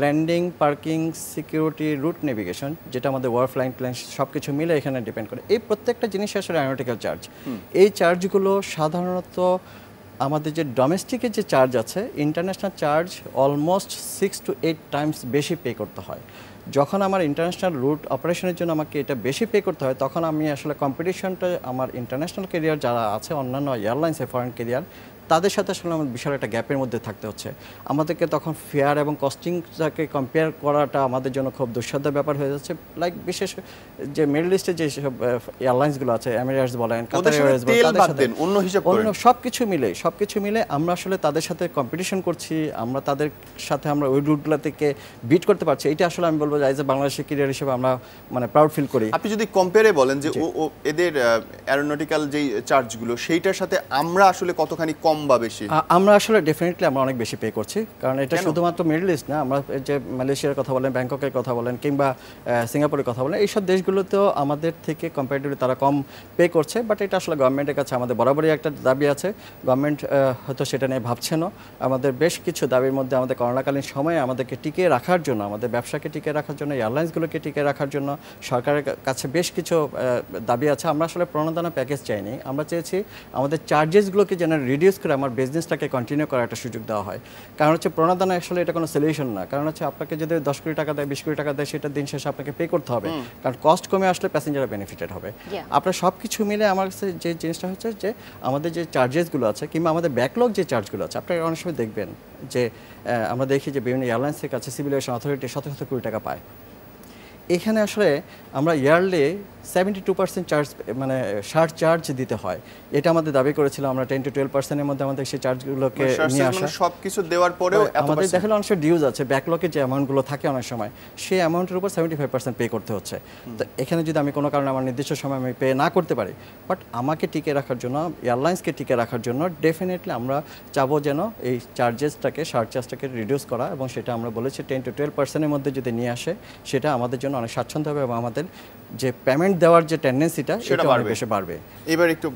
landing, parking, security, route navigation, যেটা আমাদের ওয়ার ফ্লাইং প্ল্যান সব কিছু মিলে এখানে ডিপেন্ড করে। এই প্রত্যেকটা জিনিস আসলে অ্যারোনটিক্যাল চার্জ। এই চার্জগুলো সাধারণত আমাদের যে ডোমেস্টিকের যে চার্জ আছে, international charge almost 6 to 8 Times বেশি পে করতে হয়। যখন আমার ইন্টারন্যাশনাল রুট অপারেশনের জন্য আমাকে এটা বেশি পে করতে হয়, তখন আমি আসলে কম্পিটিশনটা আমার ইন্টারন্যাশনাল ক্যারিয়ার যারা আছে, অন্যান্য এয়ারলাইন্সে ফরেন ক্যারিয়ার, তাদের সাথে আসলে আমাদের বিশাল একটা গ্যাপের মধ্যে থাকতে হচ্ছে। আমাদেরকে তখন ফেয়ার এবং কস্টিংটাকে কম্পেয়ার করাটা আমাদের জন্য খুব দুঃসাধ্য ব্যাপার হয়ে যাচ্ছে। লাইক বিশেষ যে মিডল ইস্টে যে সব এয়ারলাইন্সগুলো আছে, এমিরেটস বলেন, কাতার এয়ারওয়েজ বলেন, অন্য সব কিছু মিলে আমরা আসলে তাদের সাথে কম্পিটিশন করছি, আমরা তাদের সাথে আমরা ওই রুটগুলো থেকে বিট করতে পারছি। এটা আসলে আমি বলবো যে বাংলাদেশের ক্যারিয়ার হিসেবে আমরা মানে প্রাউড ফিল করি। আপনি যদি কম্পেয়ারে বলেন যে এদের অ্যারোনটিক্যাল যে চার্জগুলো, সেইটার সাথে আমরা আসলে কতখানি কম বা বেশি? আমরা আসলে ডেফিনেটলি আমরা অনেক বেশি পে করছি, কারণ এটা শুধুমাত্র মিডল ইস্ট না, আমরা যে মালয়েশিয়ার কথা বলেন, ব্যাংককের কথা বলেন কিংবা সিঙ্গাপুরের কথা বলেন, এইসব দেশগুলোতেও আমাদের থেকে কম্পারেটিভলি তারা কম পে করছে। বাট এটা আসলে গভর্নমেন্টের কাছে আমাদের বরাবরই একটা দাবি আছে, গভর্নমেন্ট হয়তো সেটা নিয়ে ভাবছে না। আমাদের বেশ কিছু দাবির মধ্যে আমাদের করোনাকালীন সময়ে আমাদেরকে টিকিয়ে রাখার জন্য, আমাদের ব্যবসাকে টিকিয়ে রাখার জন্য, এয়ারলাইন্সগুলোকে টিকিয়ে রাখার জন্য সরকারের কাছে বেশ কিছু দাবি আছে। আমরা আসলে প্রণোদনা প্যাকেজ চাইনি, আমরা চেয়েছি আমাদের চার্জেসগুলোকে যেন রিডিউস করে আমার বিজনেসটাকে কন্টিনিউ করার একটা সুযোগ দেওয়া হয়। কারণ হচ্ছে প্রণোদনা আসলে এটা কোনো সলিউশন না, কারণ হচ্ছে আপনাকে যদি 10 কোটি টাকা দেয়, 20 কোটি টাকা দেয়, সেটা দিন শেষে আপনাকে পে করতে হবে, কারণ কস্ট কমে আসলে প্যাসেঞ্জাররা বেনিফিটেড হবে। আপনার সব কিছু মিলে আমার কাছে যে জিনিসটা হচ্ছে যে আমাদের যে চার্জেসগুলো আছে কিংবা আমাদের ব্যাকলগ যে চার্জগুলো আছে, আপনারা অনেক সময় দেখবেন যে আমরা দেখি যে বিভিন্ন এয়ারলাইন্সের কাছে সিভিল এভিয়েশন অথরিটি শত শত কোটি টাকা পায়। এখানে আসলে আমরা ইয়ারলি 72% চার্জ মানে চার্জ দিতে হয়, এটা আমাদের দাবি করেছিলাম আমরা 10 to 12% মধ্যে আমাদের সেই চার্জগুলোকে নিয়ে আসা, সবকিছু দেওয়ার পরেও আমাদের দেখলে অনেক ডিউজ আছে, ব্যাকলগে যে অ্যামাউন্টগুলো থাকে অনেক সময় সেই অ্যামাউন্টের উপর 75% পে করতে হচ্ছে। তো এখানে যদি আমি কোনো কারণে আমার নির্দিষ্ট সময় আমি পে না করতে পারি, বাট আমাকে টিকে রাখার জন্য, এয়ারলাইন্সকে টিকে রাখার জন্য ডেফিনেটলি আমরা চাবো যেন এই চার্জেসটাকে চার্জটাকে রিডিউস করা, এবং সেটা আমরা বলেছি 10 to 12% মধ্যে যদি নিয়ে আসে সেটা আমাদের জন্য অনেক স্বাচ্ছন্দ্য হবে এবং আমাদের যে পেমেন্ট দেওয়ার যে টেন্ডেন্সিটা সেটা অনেক বেশি বাড়বে। এবার একটু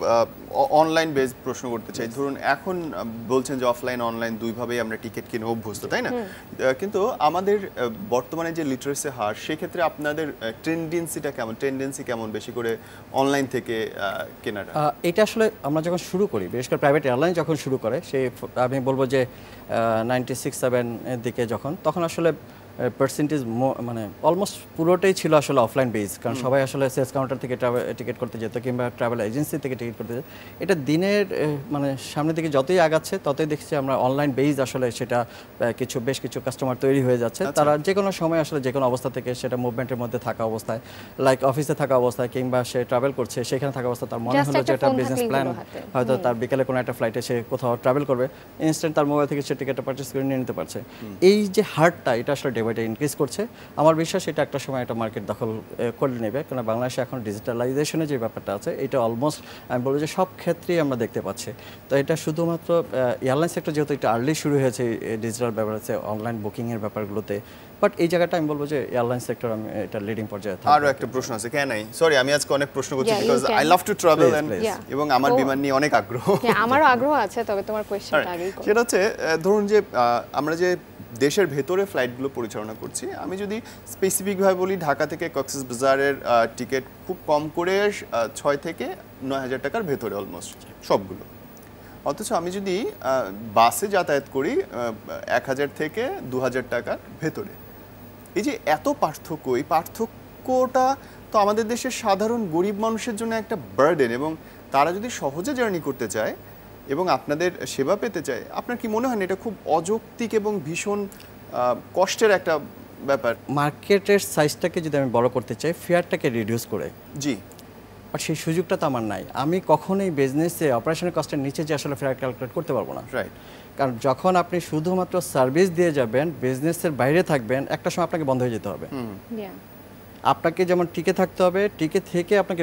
অনলাইন বেস প্রশ্ন করতে চাই। ধরুন এখন বলছেন যে অফলাইন অনলাইন দুইভাবেই আমরা টিকিট কিনে অভ্যস্ত, তাই না? কিন্তু আমাদের বর্তমানে যে লিটারেসি হার, সেক্ষেত্রে আপনাদের টেন্ডেন্সি কেমন বেশি করে অনলাইন থেকে কেনাটা? এটা আসলে আমরা যখন শুরু করি, বিশেষ করে প্রাইভেট এয়ারলাইন যখন শুরু করে, আমি বলবো যে 96-7 এর দিকে তখন আসলে পার্সেন্টেজ মানে অলমোস্ট পুরোটাই ছিল আসলে অফলাইন বেস, কারণ সবাই আসলে সেলস কাউন্টার থেকে টিকিট করতে যেত কিংবা ট্রাভেল এজেন্সি থেকে টিকিট করতে যেত। এটা দিনের মানে সামনের দিকে যতই আগাচ্ছে ততই দেখছি আমরা অনলাইন বেস আসলে সেটা বেশ কিছু কাস্টমার তৈরি হয়ে যাচ্ছে। তারা যে কোনো সময় আসলে যে কোনো অবস্থা থেকে, সেটা মুভমেন্টের মধ্যে থাকা অবস্থায়, লাইক অফিসে থাকা অবস্থায় কিংবা সে ট্রাভেল করছে সেখানে থাকা অবস্থায় তার মনে হলো যে একটা বিজনেস প্ল্যান, হয়তো তার বিকেলে কোনো একটা ফ্লাইটে সে কোথাও ট্রাভেল করবে, ইনস্ট্যান্ট তার মোবাইল থেকে সে টিকিটটা পারচেস করে নিয়ে নিতে পারছে। এই যে হারটা, এটা আসলে ডে বাই ডে ইনক্রিজ করছে। আমার বিশ্বাস এটা একটা সময় একটা মার্কেট দখল করে নেবে, কারণ বাংলাদেশে এখন ডিজিটালাইজেশনের যে ব্যাপারটা আছে এটা অলমোস্ট আমি বলবো যে সব ক্ষেত্রেই আমরা দেখতে পাচ্ছি। তো এটা শুধুমাত্র এয়ারলাইন সেক্টর যেহেতু এটা আর্লি শুরু হয়েছে ডিজিটাল ব্যাপার আছে, অনলাইন বুকিংয়ের ব্যাপারগুলোতে, বাট এই জায়গাটা আমি বলবো যে এয়ারলাইন সেক্টর আমি এটা লিডিং পর্যায়ে থাকবে। আরো একটা প্রশ্ন আছে, কেন নাই সরি আমি আজকে অনেক প্রশ্ন করছি because I love to travel এবং আমার বিমান নিয়ে অনেক আগ্রহ। আমারও আগ্রহ আছে, তবে তোমার কোশ্চেনটা আগেই করো। সেটা হচ্ছে ধরুন যে আমরা যে দেশের ভেতরে ফ্লাইটগুলো পরিচালনা করছি, আমি যদি স্পেসিফিকভাবে বলি, ঢাকা থেকে কক্সবাজারের টিকিট খুব কম করে 6 থেকে 9,000 টাকার ভেতরে অলমোস্ট সবগুলো। অথচ আমি যদি বাসে যাতায়াত করি 1,000 থেকে 2,000 টাকার ভেতরে। এই যে এত পার্থক্য, এই পার্থক্যটা তো আমাদের দেশের সাধারণ গরিব মানুষের জন্য একটা বার্ডেন, এবং তারা যদি সহজে জার্নি করতে চায় এবং আপনাদের সেবা পেতে চায়, আপনার কি মনে হয় এটা খুব অযৌক্তিক এবং ভীষণ কষ্টের একটা ব্যাপার? মার্কেটের সাইজটাকে যদি আমি বড় করতে চাই, ফেয়ারটাকে রিডিউস করে, জি, বাট সেই সুযোগটা তো আমার নাই। আমি কখনোই বিজনেসে অপারেশনের কস্টের নিচে যে আসলে ফেয়ার ক্যালকুলেট করতে পারবো না, রাইট? কারণ যখন আপনি শুধুমাত্র সার্ভিস দিয়ে যাবেন, বিজনেসের বাইরে থাকবেন, একটা সময় আপনাকে বন্ধ হয়ে যেতে হবে। আপনাকে যেমন টিকে থাকতে হবে, টিকে থেকে আপনাকে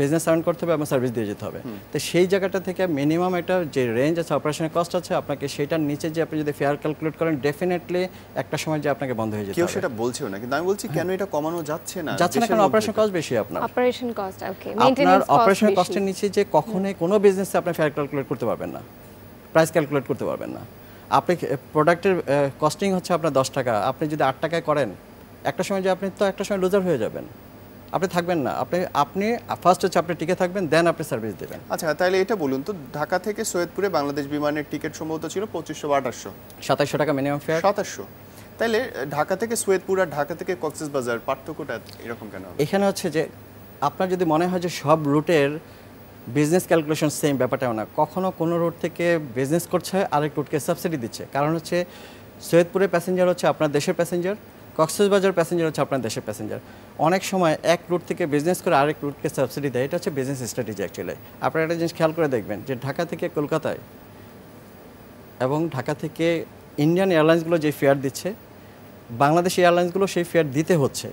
বিজনেস আর্ন করতে হবে এবং সার্ভিস দিয়ে যেতে হবে। তো সেই জায়গাটা থেকে মিনিমাম একটা যে রেঞ্জ আছে, অপারেশনের কস্ট আছে, আপনাকে সেটার নিচে যে আপনি যদি ফেয়ার ক্যালকুলেট করেন, ডেফিনেটলি একটা সময় যে আপনাকে বন্ধ হয়ে যেতে হবে। কেউ সেটা বলছেও না, কিন্তু আমি বলছি কেন এটা কমানো যাচ্ছে না? কারণ অপারেশন কস্ট বেশি। আপনার অপারেশন কস্ট, ওকে, মেইনটেনেন্স কস্ট, অপারেশন কস্টের নিচে যে কখনোই কোনো বিজনেসে আপনি ফেয়ার ক্যালকুলেট করতে পারবেন না, প্রাইস ক্যালকুলেট করতে পারবেন না। আপনি প্রোডাক্টের কস্টিং হচ্ছে আপনার 10 টাকা, আপনি যদি 8 টাকায় করেন, একটা সময় যে আপনি তো একটা সময় লুজার হয়ে যাবেন, আপনি থাকবেন না। আপনি ফার্স্ট হচ্ছে আপনি টিকে থাকবেন, দেন আপনি সার্ভিস দেবেন। আচ্ছা, তাহলে এটা বলুন তো, ঢাকা থেকে সৈয়দপুরে বাংলাদেশ বিমানের টিকিট সম্ভবত ছিল 2500 বা 2800, 2700 টাকা মিনিমাম ফেয়ার। 2700। তাহলে ঢাকা থেকে সৈয়দপুর আর ঢাকা থেকে কক্সবাজার পার্থক্যটা এরকম কেন? এখানে হচ্ছে যে আপনার যদি মনে হয় যে সব রুটের বিজনেস ক্যালকুলেশন সেম, ব্যাপারটাও না। কখনো কোনো রুট থেকে বিজনেস করছে, আরেক রুটকে সাবসিডি দিচ্ছে। কারণ হচ্ছে সৈয়দপুরে প্যাসেঞ্জার হচ্ছে আপনার দেশের প্যাসেঞ্জার, কক্সবাজার প্যাসেঞ্জার হচ্ছে আপনার দেশের প্যাসেঞ্জার। অনেক সময় এক রুট থেকে বিজনেস করে আরেক রুটকে সাবসিডি দেয়, এটা হচ্ছে বিজনেস স্ট্র্যাটেজি অ্যাকচুয়ালি। আপনারা একটা জিনিস খেয়াল করে দেখবেন যে ঢাকা থেকে কলকাতায় এবং ঢাকা থেকে ইন্ডিয়ান এয়ারলাইন্সগুলো যে ফেয়ার দিচ্ছে, বাংলাদেশ এয়ারলাইন্সগুলো সেই ফেয়ার দিতে হচ্ছে।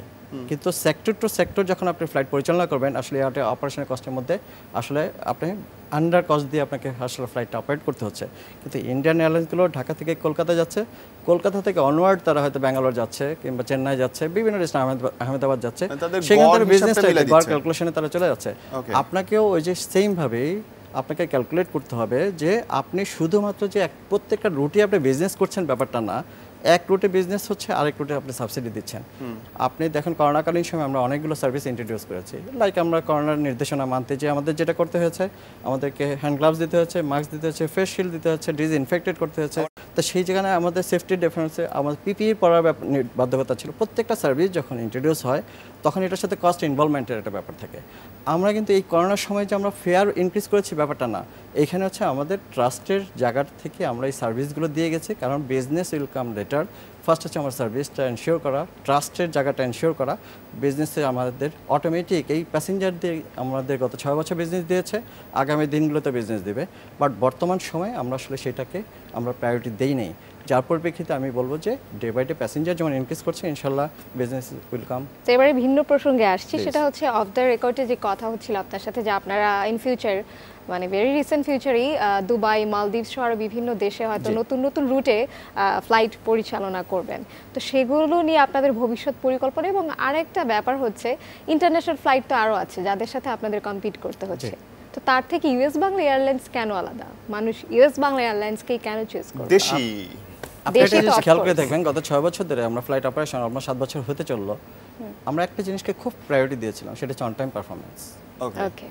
কিন্তু সেক্টর টু সেক্টর যখন আপনি ফ্লাইট পরিচালনা করবেন, আসলে এটা অপারেশনের কস্টের মধ্যে আসলে আপনি আন্ডার কস্ট দিয়ে আপনাকে আসলে ফ্লাইটটা অপারেট করতে হচ্ছে। কিন্তু ইন্ডিয়ান এয়ারলাইন্সগুলো ঢাকা থেকে কলকাতা যাচ্ছে, কলকাতা থেকে অনওয়ার্ড তারা হয়তো ব্যাঙ্গালোর যাচ্ছে কিংবা চেন্নাই যাচ্ছে, বিভিন্ন দেশে আহমেদাবাদ যাচ্ছে, সেখান থেকে বিজনেসটা ক্যালকুলেশনে তারা চলে যাচ্ছে। আপনাকেও ওই যে সেমভাবেই আপনাকে ক্যালকুলেট করতে হবে যে আপনি শুধুমাত্র যে প্রত্যেকটা রুটে আপনি বিজনেস করছেন ব্যাপারটা না, এক রুটে বিজনেস হচ্ছে, আরেক রুটে আপনি সাবসিডি দিচ্ছেন। আপনি দেখেন করোনাকালীন সময় আমরা অনেকগুলো সার্ভিস ইন্ট্রোডিউস করেছি, লাইক আমরা করোনার নির্দেশনা মানতে যে আমাদের যেটা করতে হয়েছে, আমাদেরকে হ্যান্ড গ্লাভস দিতে হচ্ছে, মাস্ক দিতে হচ্ছে, ফেস শিল্ড দিতে হচ্ছে, ডিসইনফেক্টেড করতে হচ্ছে। তো সেই জায়গায় আমাদের সেফটি ডিফারেন্সে আমাদের পিপিই পরার বাধ্যকতা ছিল। প্রত্যেকটা সার্ভিস যখন ইন্ট্রোডিউস হয় তখন এটার সাথে কস্ট ইনভলভমেন্টের একটা ব্যাপার থাকে। আমরা কিন্তু এই করোনার সময় যে আমরা ফেয়ার ইনক্রিজ করেছি ব্যাপারটা না, এইখানে হচ্ছে আমাদের ট্রাস্টের জায়গা থেকে আমরা এই সার্ভিসগুলো দিয়ে গেছি, কারণ business will come later. First হচ্ছে আমার সার্ভিসটা এনশিওর করা, ট্রাস্টের জায়গাটা এনশিওর করা, বিজনেসে আমাদের অটোমেটিক এই প্যাসেঞ্জারদের আমাদের গত 6 বছর বিজনেস দিয়েছে, আগামী দিনগুলোতে বিজনেস দেবে, বাট বর্তমান সময়ে আমরা আসলে সেটাকে আমরা প্রায়োরিটি দেই নেই, যার পরিপ্রেক্ষিতে আমি বলবো যে ডে বাই ডে প্যাসেঞ্জার যেমন ইনক্রিজ করছে, ইনশাল্লাহ বিজনেস উইল কাম। তো এবারে ভিন্ন প্রসঙ্গে আসছি, সেটা হচ্ছে অফ দ্য রেকর্ডে যে কথা হচ্ছিল আপনার সাথে যে আপনারা ইন ফিউচার মানে ভেরি রিসেন্ট ফিউচারেই দুবাই, মালদ্বীপ সহ বিভিন্ন দেশে হয়তো নতুন নতুন রুটে ফ্লাইট পরিচালনা করবেন। তো সেগুলো নিয়ে আপনাদের ভবিষ্যৎ পরিকল্পনা, এবং আরেকটা ব্যাপার হচ্ছে ইন্টারন্যাশনাল ফ্লাইট তো আরও আছে যাদের সাথে আপনাদের কম্পিট করতে হচ্ছে, তো তার থেকে ইউএস বাংলা এয়ারলাইন্স কেন আলাদা? মানুষ ইউএস বাংলা এয়ারলাইন্সকেই কেন চুজ করবে? দেশি আপনি একটা জিনিস খেয়াল করে দেখবেন, গত 6 বছর ধরে আমরা ফ্লাইট অপারেশন অলমোস্ট 7 বছর হতে চললো, আমরা একটা জিনিসকে খুব প্রায়োরিটি দিয়েছিলাম, সেটা হচ্ছে on time performance. Okay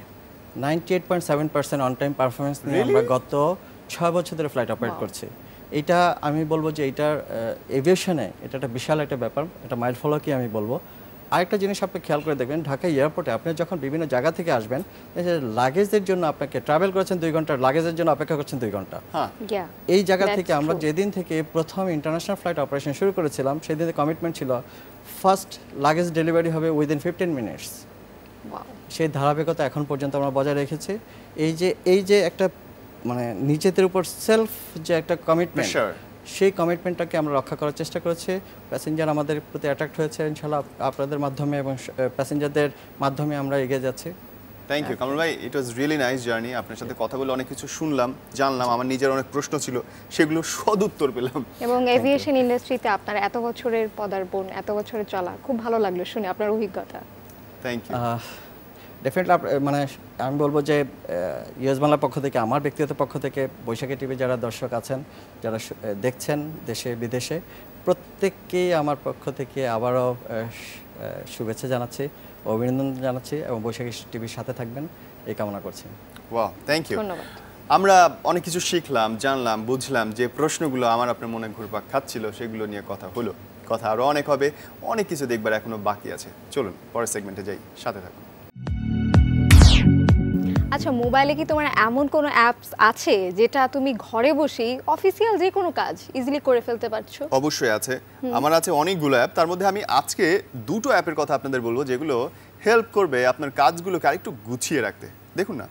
98.7% on time performance নিয়ে আমরা গত 6 বছর ধরে ফ্লাইট অপারেট করছি। এটা আমি বলবো যে এটার এভিয়েশনে এটা একটা বিশাল একটা ব্যাপার, এটা মাইল ফলকই আমি বলবো। আরেকটা জিনিস আপনি খেয়াল করে দেখবেন, ঢাকা এয়ারপোর্টে আপনি যখন বিভিন্ন জায়গা থেকে আসবেন, লাগেজের জন্য আপনাকে ট্রাভেল করেছেন 2 ঘন্টা, লাগেজের জন্য অপেক্ষা করছেন 2 ঘন্টা। এই জায়গা থেকে আমরা যেদিন থেকে প্রথম ইন্টারন্যাশনাল ফ্লাইট অপারেশন শুরু করেছিলাম, সেদিন কমিটমেন্ট ছিল ফার্স্ট লাগেজ ডেলিভারি হবে উইদিন 15 মিনিটস। সেই ধারাবাহিকতা এখন পর্যন্ত আমরা বজায় রেখেছি। এই যে একটা মানে নিজেদের উপর সেলফ যে একটা কমিটমেন্ট, সেই কমিটমেন্টটাকে আমরা রক্ষা করার চেষ্টা করেছি। প্যাসেঞ্জার আমাদের প্রতি অ্যাট্রাক্ট হয়েছে, ইনশাআল্লাহ আপনাদের মাধ্যমে এবং প্যাসেঞ্জারদের মাধ্যমে আমরা এগিয়ে যাচ্ছি। থ্যাংক ইউ কামরুল ভাই, ইট ওয়াজ রিয়েলি নাইস জার্নি। আপনার সাথে কথা বলে অনেক কিছু শুনলাম, জানলাম, আমার নিজের অনেক প্রশ্ন ছিল, সেগুলো সদুত্তর পেলাম। এবং এভিয়েশন ইন্ডাস্ট্রিতে আপনার এত বছরের পদার্পণ, এত বছরের চলা, খুব ভালো লাগলো শুনে আপনার অভিজ্ঞতা। Thank you. ডেফিনেটলি মানে আমি বলবো যে ইউএস বাংলার পক্ষ থেকে, আমার ব্যক্তিগত পক্ষ থেকে, বৈশাখী টিভি যারা দর্শক আছেন, যারা দেখছেন দেশে বিদেশে, প্রত্যেককেই আমার পক্ষ থেকে আবারও শুভেচ্ছা জানাচ্ছি, অভিনন্দন জানাচ্ছি, এবং বৈশাখী টিভির সাথে থাকবেন এই কামনা করছি। Wow, thank you. ধন্যবাদ। আমরা অনেক কিছু শিখলাম, জানলাম, বুঝলাম, যে প্রশ্নগুলো আমার আপনার মনে ঘুরপাক খাচ্ছিল সেগুলো নিয়ে কথা হলো। কথা আরও অনেক হবে, অনেক কিছু দেখবার এখনো বাকি আছে। চলুন পরের সেগমেন্টে যাই, সাথে থাকুন। আচ্ছা, মোবাইলে কি তোমার এমন কোনো অ্যাপস আছে যেটা তুমি ঘরে বসেই অফিসিয়াল যে কোনো কাজ ইজিলি করে ফেলতে পারছো? অবশ্যই আছে, আমার আছে অনেকগুলো অ্যাপ। তার মধ্যে আমি আজকে 2টো অ্যাপের কথা আপনাদের বলবো, যেগুলো হেল্প করবে আপনার কাজগুলোকে আরেকটু গুছিয়ে রাখতে। দেখুন না,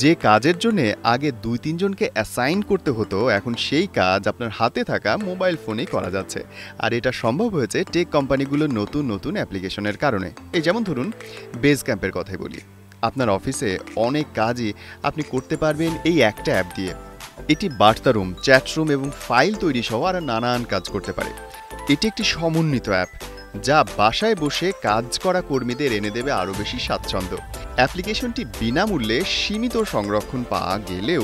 যে কাজের জন্য আগে 2-3 জনকে অ্যাসাইন করতে হতো, এখন সেই কাজ আপনার হাতে থাকা মোবাইল ফোনেই করা যাচ্ছে। আর এটা সম্ভব হয়েছে টেক কোম্পানিগুলোর নতুন নতুন অ্যাপ্লিকেশনের কারণে। এই যেমন ধরুন বেস ক্যাম্পের কথাই বলি, আপনার অফিসে অনেক কাজই আপনি করতে পারবেন এই একটা অ্যাপ দিয়ে। এটি বার্তা রুম, চ্যাট রুম এবং ফাইল তৈরি সহ আরও নানান কাজ করতে পারে। এটি একটি সমন্বিত অ্যাপ যা বাসায় বসে কাজ করা কর্মীদের এনে দেবে আরও বেশি স্বাচ্ছন্দ্য। অ্যাপ্লিকেশনটি বিনামূল্যে সীমিত সংরক্ষণ পাওয়া গেলেও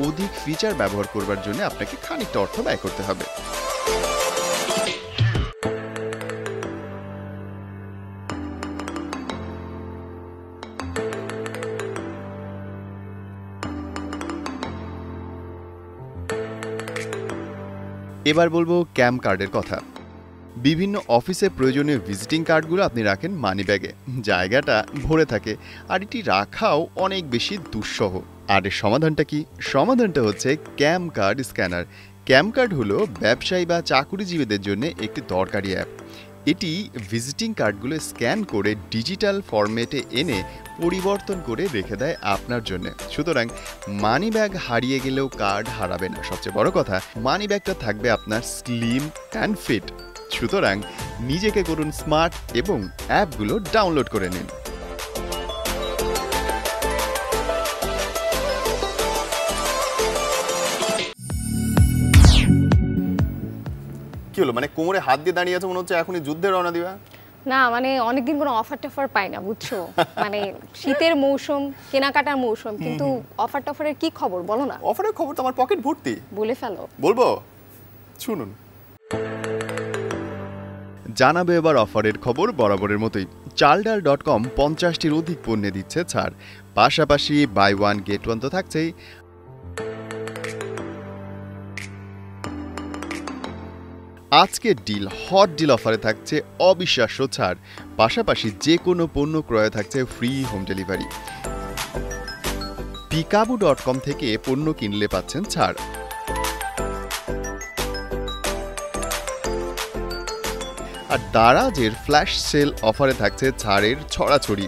অধিক ফিচার ব্যবহার করবার জন্য আপনাকে খানিকটা অর্থ ব্যয় করতে হবে। এবার বলবো ক্যাম্প কার্ডের কথা। বিভিন্ন অফিসে প্রয়োজনীয় ভিজিটিং কার্ডগুলো আপনি রাখেন মানি ব্যাগে, জায়গাটা ভরে থাকে, আর এটি রাখাও অনেক বেশি দুঃসহ। আর এর সমাধানটা কি? সমাধানটা হচ্ছে camp card scanner. Camp card হলো ব্যবসায়ী বা চাকুরিজীবীদের জন্য একটি দরকারি অ্যাপ। এটি ভিজিটিং কার্ডগুলো স্ক্যান করে ডিজিটাল ফরম্যাটে এনে পরিবর্তন করে রেখে দেয় আপনার জন্য। সুতরাং মানি ব্যাগ হারিয়ে গেলেও কার্ড হারাবে না। সবচেয়ে বড় কথা, মানি ব্যাগটা থাকবে আপনার স্লিম অ্যান্ড ফিট। সুতরাং নিজেকে করুন স্মার্ট এবং অ্যাপগুলো ডাউনলোড করে নিন। কি হলো, মানে কোমরে হাত দিয়ে দাঁড়িয়ে আছে, মনে হচ্ছে এখনই যুদ্ধে রওনা দিবা? না, মানে অনেকদিন কোনো অফার টফার পাই না, বুঝছো? মানে শীতের মৌসুম, কেনাকাটার মৌসুম, কিন্তু অফার টফারের কি খবর বলো না? অফারের খবর তো আমার পকেট ভর্তি। বলে ফেলো। বলবো, শুনুন। জানাবে এবার অফারের খবর বরাবরের মতোই। চালডাল.com 50টির অধিক পণ্যে দিচ্ছে ছাড়, পাশাপাশি বাই ওয়ান গেট ওয়ান তো থাকছেই। আজকের ডিল হট ডিল অফারে থাকছে অবিশ্বাস্য ছাড়, পাশাপাশি যে কোনো পণ্য ক্রয়ে থাকছে ফ্রি হোম ডেলিভারি। peekaboo.com থেকে পণ্য কিনলে পাচ্ছেন ছাড়। আর দারাজের ফ্ল্যাশ সেল অফারে থাকছে ছাড়ের ছড়াছড়ি।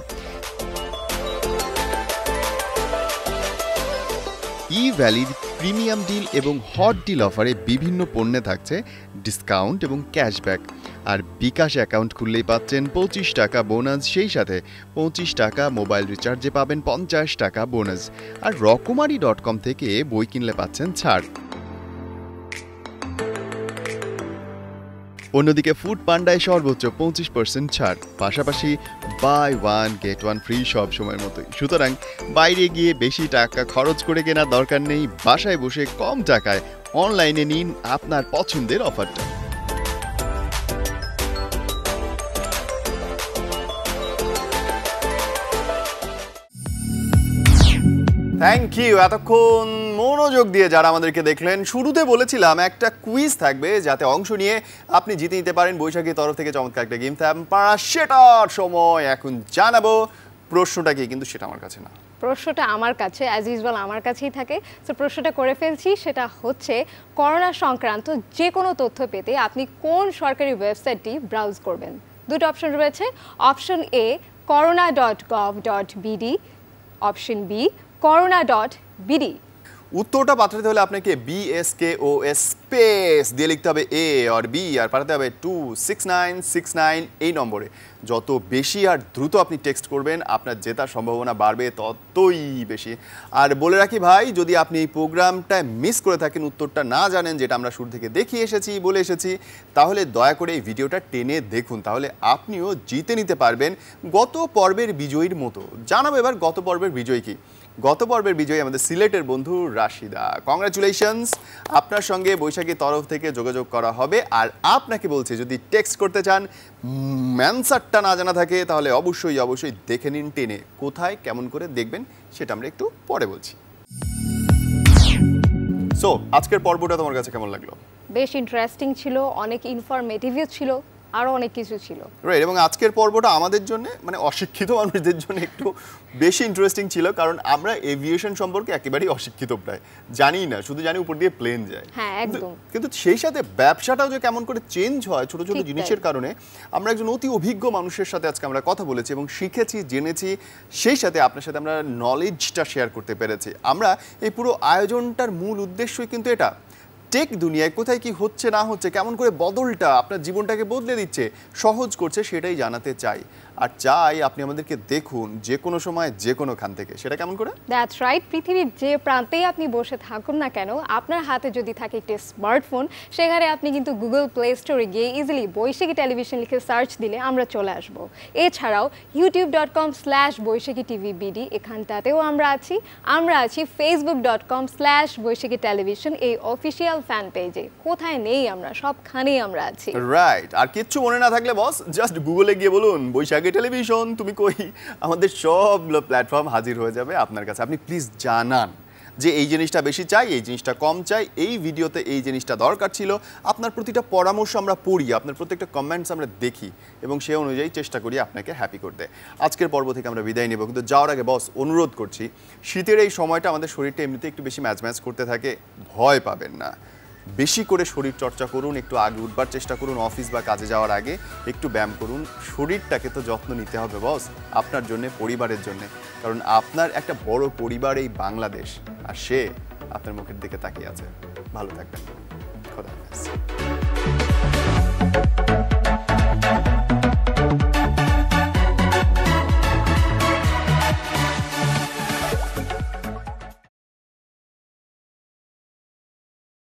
ই ভ্যালির প্রিমিয়াম ডিল এবং হট ডিল অফারে বিভিন্ন পণ্যে থাকছে ডিসকাউন্ট এবং ক্যাশব্যাক। আর বিকাশ অ্যাকাউন্ট খুললেই পাচ্ছেন 25 টাকা বোনাস, সেই সাথে 25 টাকা মোবাইল রিচার্জে পাবেন 50 টাকা বোনাস। আর রকমারি.com থেকে বই কিনলে পাচ্ছেন ছাড়। অন্যদিকে ফুড পান্ডায় সর্বোচ্চ 25% ছাড়, পাশাপাশি buy one get one free সব সময়ের মতোই। সুতরাং বাইরে গিয়ে বেশি টাকা খরচ করে কেনার দরকার নেই, বাসায় বসে কম টাকায় অনলাইনে নিন আপনার পছন্দের অফারটা। থ্যাংক ইউ এতক্ষণ মনোযোগ দিয়ে যারা আমাদেরকে দেখলেন। শুরুতে বলেছিলাম একটা কুইজ থাকবে, যাতে অংশ নিয়ে আপনি জিতে নিতে পারেন বৈশাখীর তরফ থেকে চমৎকার একটা গেম হ্যাম্পার। সেটার সময় এখন জানাবো প্রশ্নটা কি, কিন্তু সেটা আমার কাছে না, প্রশ্নটা আমার কাছে অ্যাজ ইউজুয়াল আমার কাছেই থাকে। তো প্রশ্নটা করে ফেলছি, সেটা হচ্ছে করোনা সংক্রান্ত যে কোনো তথ্য পেতে আপনি কোন সরকারি ওয়েবসাইটটি ব্রাউজ করবেন? দুটো অপশন রয়েছে। Option A corona.gov.bd, option B corona.bd। উত্তরটা পাঠাতে হলে আপনাকে BSKOS স্পেস দিয়ে লিখতে হবে A আর B, আর পাঠাতে হবে 26969 এই নম্বরে। যত বেশি আর দ্রুত আপনি টেক্সট করবেন, আপনার জেতার সম্ভাবনা বাড়বে ততই বেশি। আর বলে রাখি ভাই, যদি আপনি এই প্রোগ্রামটায় মিস করে থাকেন, উত্তরটা না জানেন, যেটা আমরা শুরু থেকে দেখিয়ে বলে এসেছি, তাহলে দয়া করে এই ভিডিওটা টেনে দেখুন, তাহলে আপনিও জিতে নিতে পারবেন গত পর্বের বিজয়ীর মতো। জানাবো এবার গত পর্বের বিজয়ী কি। গত পর্বের বিজয়ী আমাদের সিলেটের বন্ধু রাশিদা। কংগ্রাচুলেশনস, আপনার সঙ্গে বৈশাখীর তরফ থেকে যোগাযোগ করা হবে। আর আপনাকে বলছি, যদি টেক্সট করতে চান, অ্যানসারটা না জানা থাকে, তাহলে অবশ্যই দেখে নিন টেনে। কোথায় কেমন করে দেখবেন সেটা আমরা একটু পরে বলছি। সো আজকের পর্বটা তোমার কাছে কেমন লাগলো? বেশ ইন্টারেস্টিং ছিল, অনেক ইনফরমেটিভও ছিল, আরো অনেক কিছু ছিল। রাইট, এবং আজকের পর্বটা আমাদের জন্য, মানে অশিক্ষিত মানুষদের জন্য একটু বেশি ইন্টারেস্টিং ছিল, কারণ আমরা এভিয়েশন সম্পর্কে একেবারেই অশিক্ষিত, প্রায় জানি না, শুধু জানি উপর দিয়ে প্লেন যায়। হ্যাঁ, একদম। কিন্তু সেই সাথে ব্যবসাটাও যে কেমন করে চেঞ্জ হয় ছোট ছোট জিনিসের কারণে, আমরা একজন অতি অভিজ্ঞ মানুষের সাথে আজকে আমরা কথা বলেছি এবং শিখেছি, জেনেছি। সেই সাথে আপনার সাথে আমরা নলেজটা শেয়ার করতে পেরেছি। আমরা এই পুরো আয়োজনটার মূল উদ্দেশ্যই কিন্তু এটা, টেক দুনিয়ায় কোথায় কি হচ্ছে না হচ্ছে, কেমন করে বদলটা আপনার জীবনটাকে বদলে দিচ্ছে, সহজ করছে, সেটাই জানাতে চাই। আর চাই আপনি আমাদেরকে দেখুন যে কোনো সময় যে কোনো খান থেকে। সেটা কেমন করে? That's right. পৃথিবীর যে প্রান্তেই আপনি বসে থাকুন না কেন, আপনার হাতে যদি থাকে একটি স্মার্টফোন, সেখানে আপনি কিন্তু গুগল প্লে স্টোরে গিয়ে ইজিলি বৈশাখী টেলিভিশন লিখে সার্চ দিলে আমরা চলে আসব। এছাড়াও youtube.com/বৈশাখী টিভি বিডি, এখানটাতেও আমরা আছি facebook.com/বৈশাখী টেলিভিশন, এই অফিসিয়াল ফ্যান পেজে। কোথায় নেই আমরা, সবখানেই আমরা আছি। রাইট। আর কিচ্ছু মনে না থাকলে বস, জাস্ট গুগলে গিয়ে বলুন বৈশাখী টেলিভিশন, তুমি কই, আমাদের সবগুলো প্ল্যাটফর্ম হাজির হয়ে যাবে আপনার কাছে। আপনি প্লিজ জানান যে এই জিনিসটা বেশি চাই, এই জিনিসটা কম চাই, এই ভিডিওতে এই জিনিসটা দরকার ছিল। আপনার প্রতিটা পরামর্শ আমরা পড়ি, আপনার প্রত্যেকটা কমেন্টস আমরা দেখি এবং সেই অনুযায়ী চেষ্টা করি আপনাকে হ্যাপি করতে। আজকের পর্ব থেকে আমরা বিদায় নেব, কিন্তু যাওয়ার আগে বস অনুরোধ করছি, শীতের এই সময়টা আমাদের শরীরটা এমনিতে একটু বেশি ম্যাচ করতে থাকে, ভয় পাবেন না। বেশি করে শরীর চর্চা করুন, একটু আগে উঠবার চেষ্টা করুন, অফিস বা কাজে যাওয়ার আগে একটু ব্যায়াম করুন। শরীরটাকে তো যত্ন নিতে হবে বস, আপনার জন্য, পরিবারের জন্য, কারণ আপনার একটা বড় পরিবার এই বাংলাদেশ, আর সে আপনার মুখের দিকে তাকিয়ে আছে। ভালো থাকবেন, খোদা হাফেজ।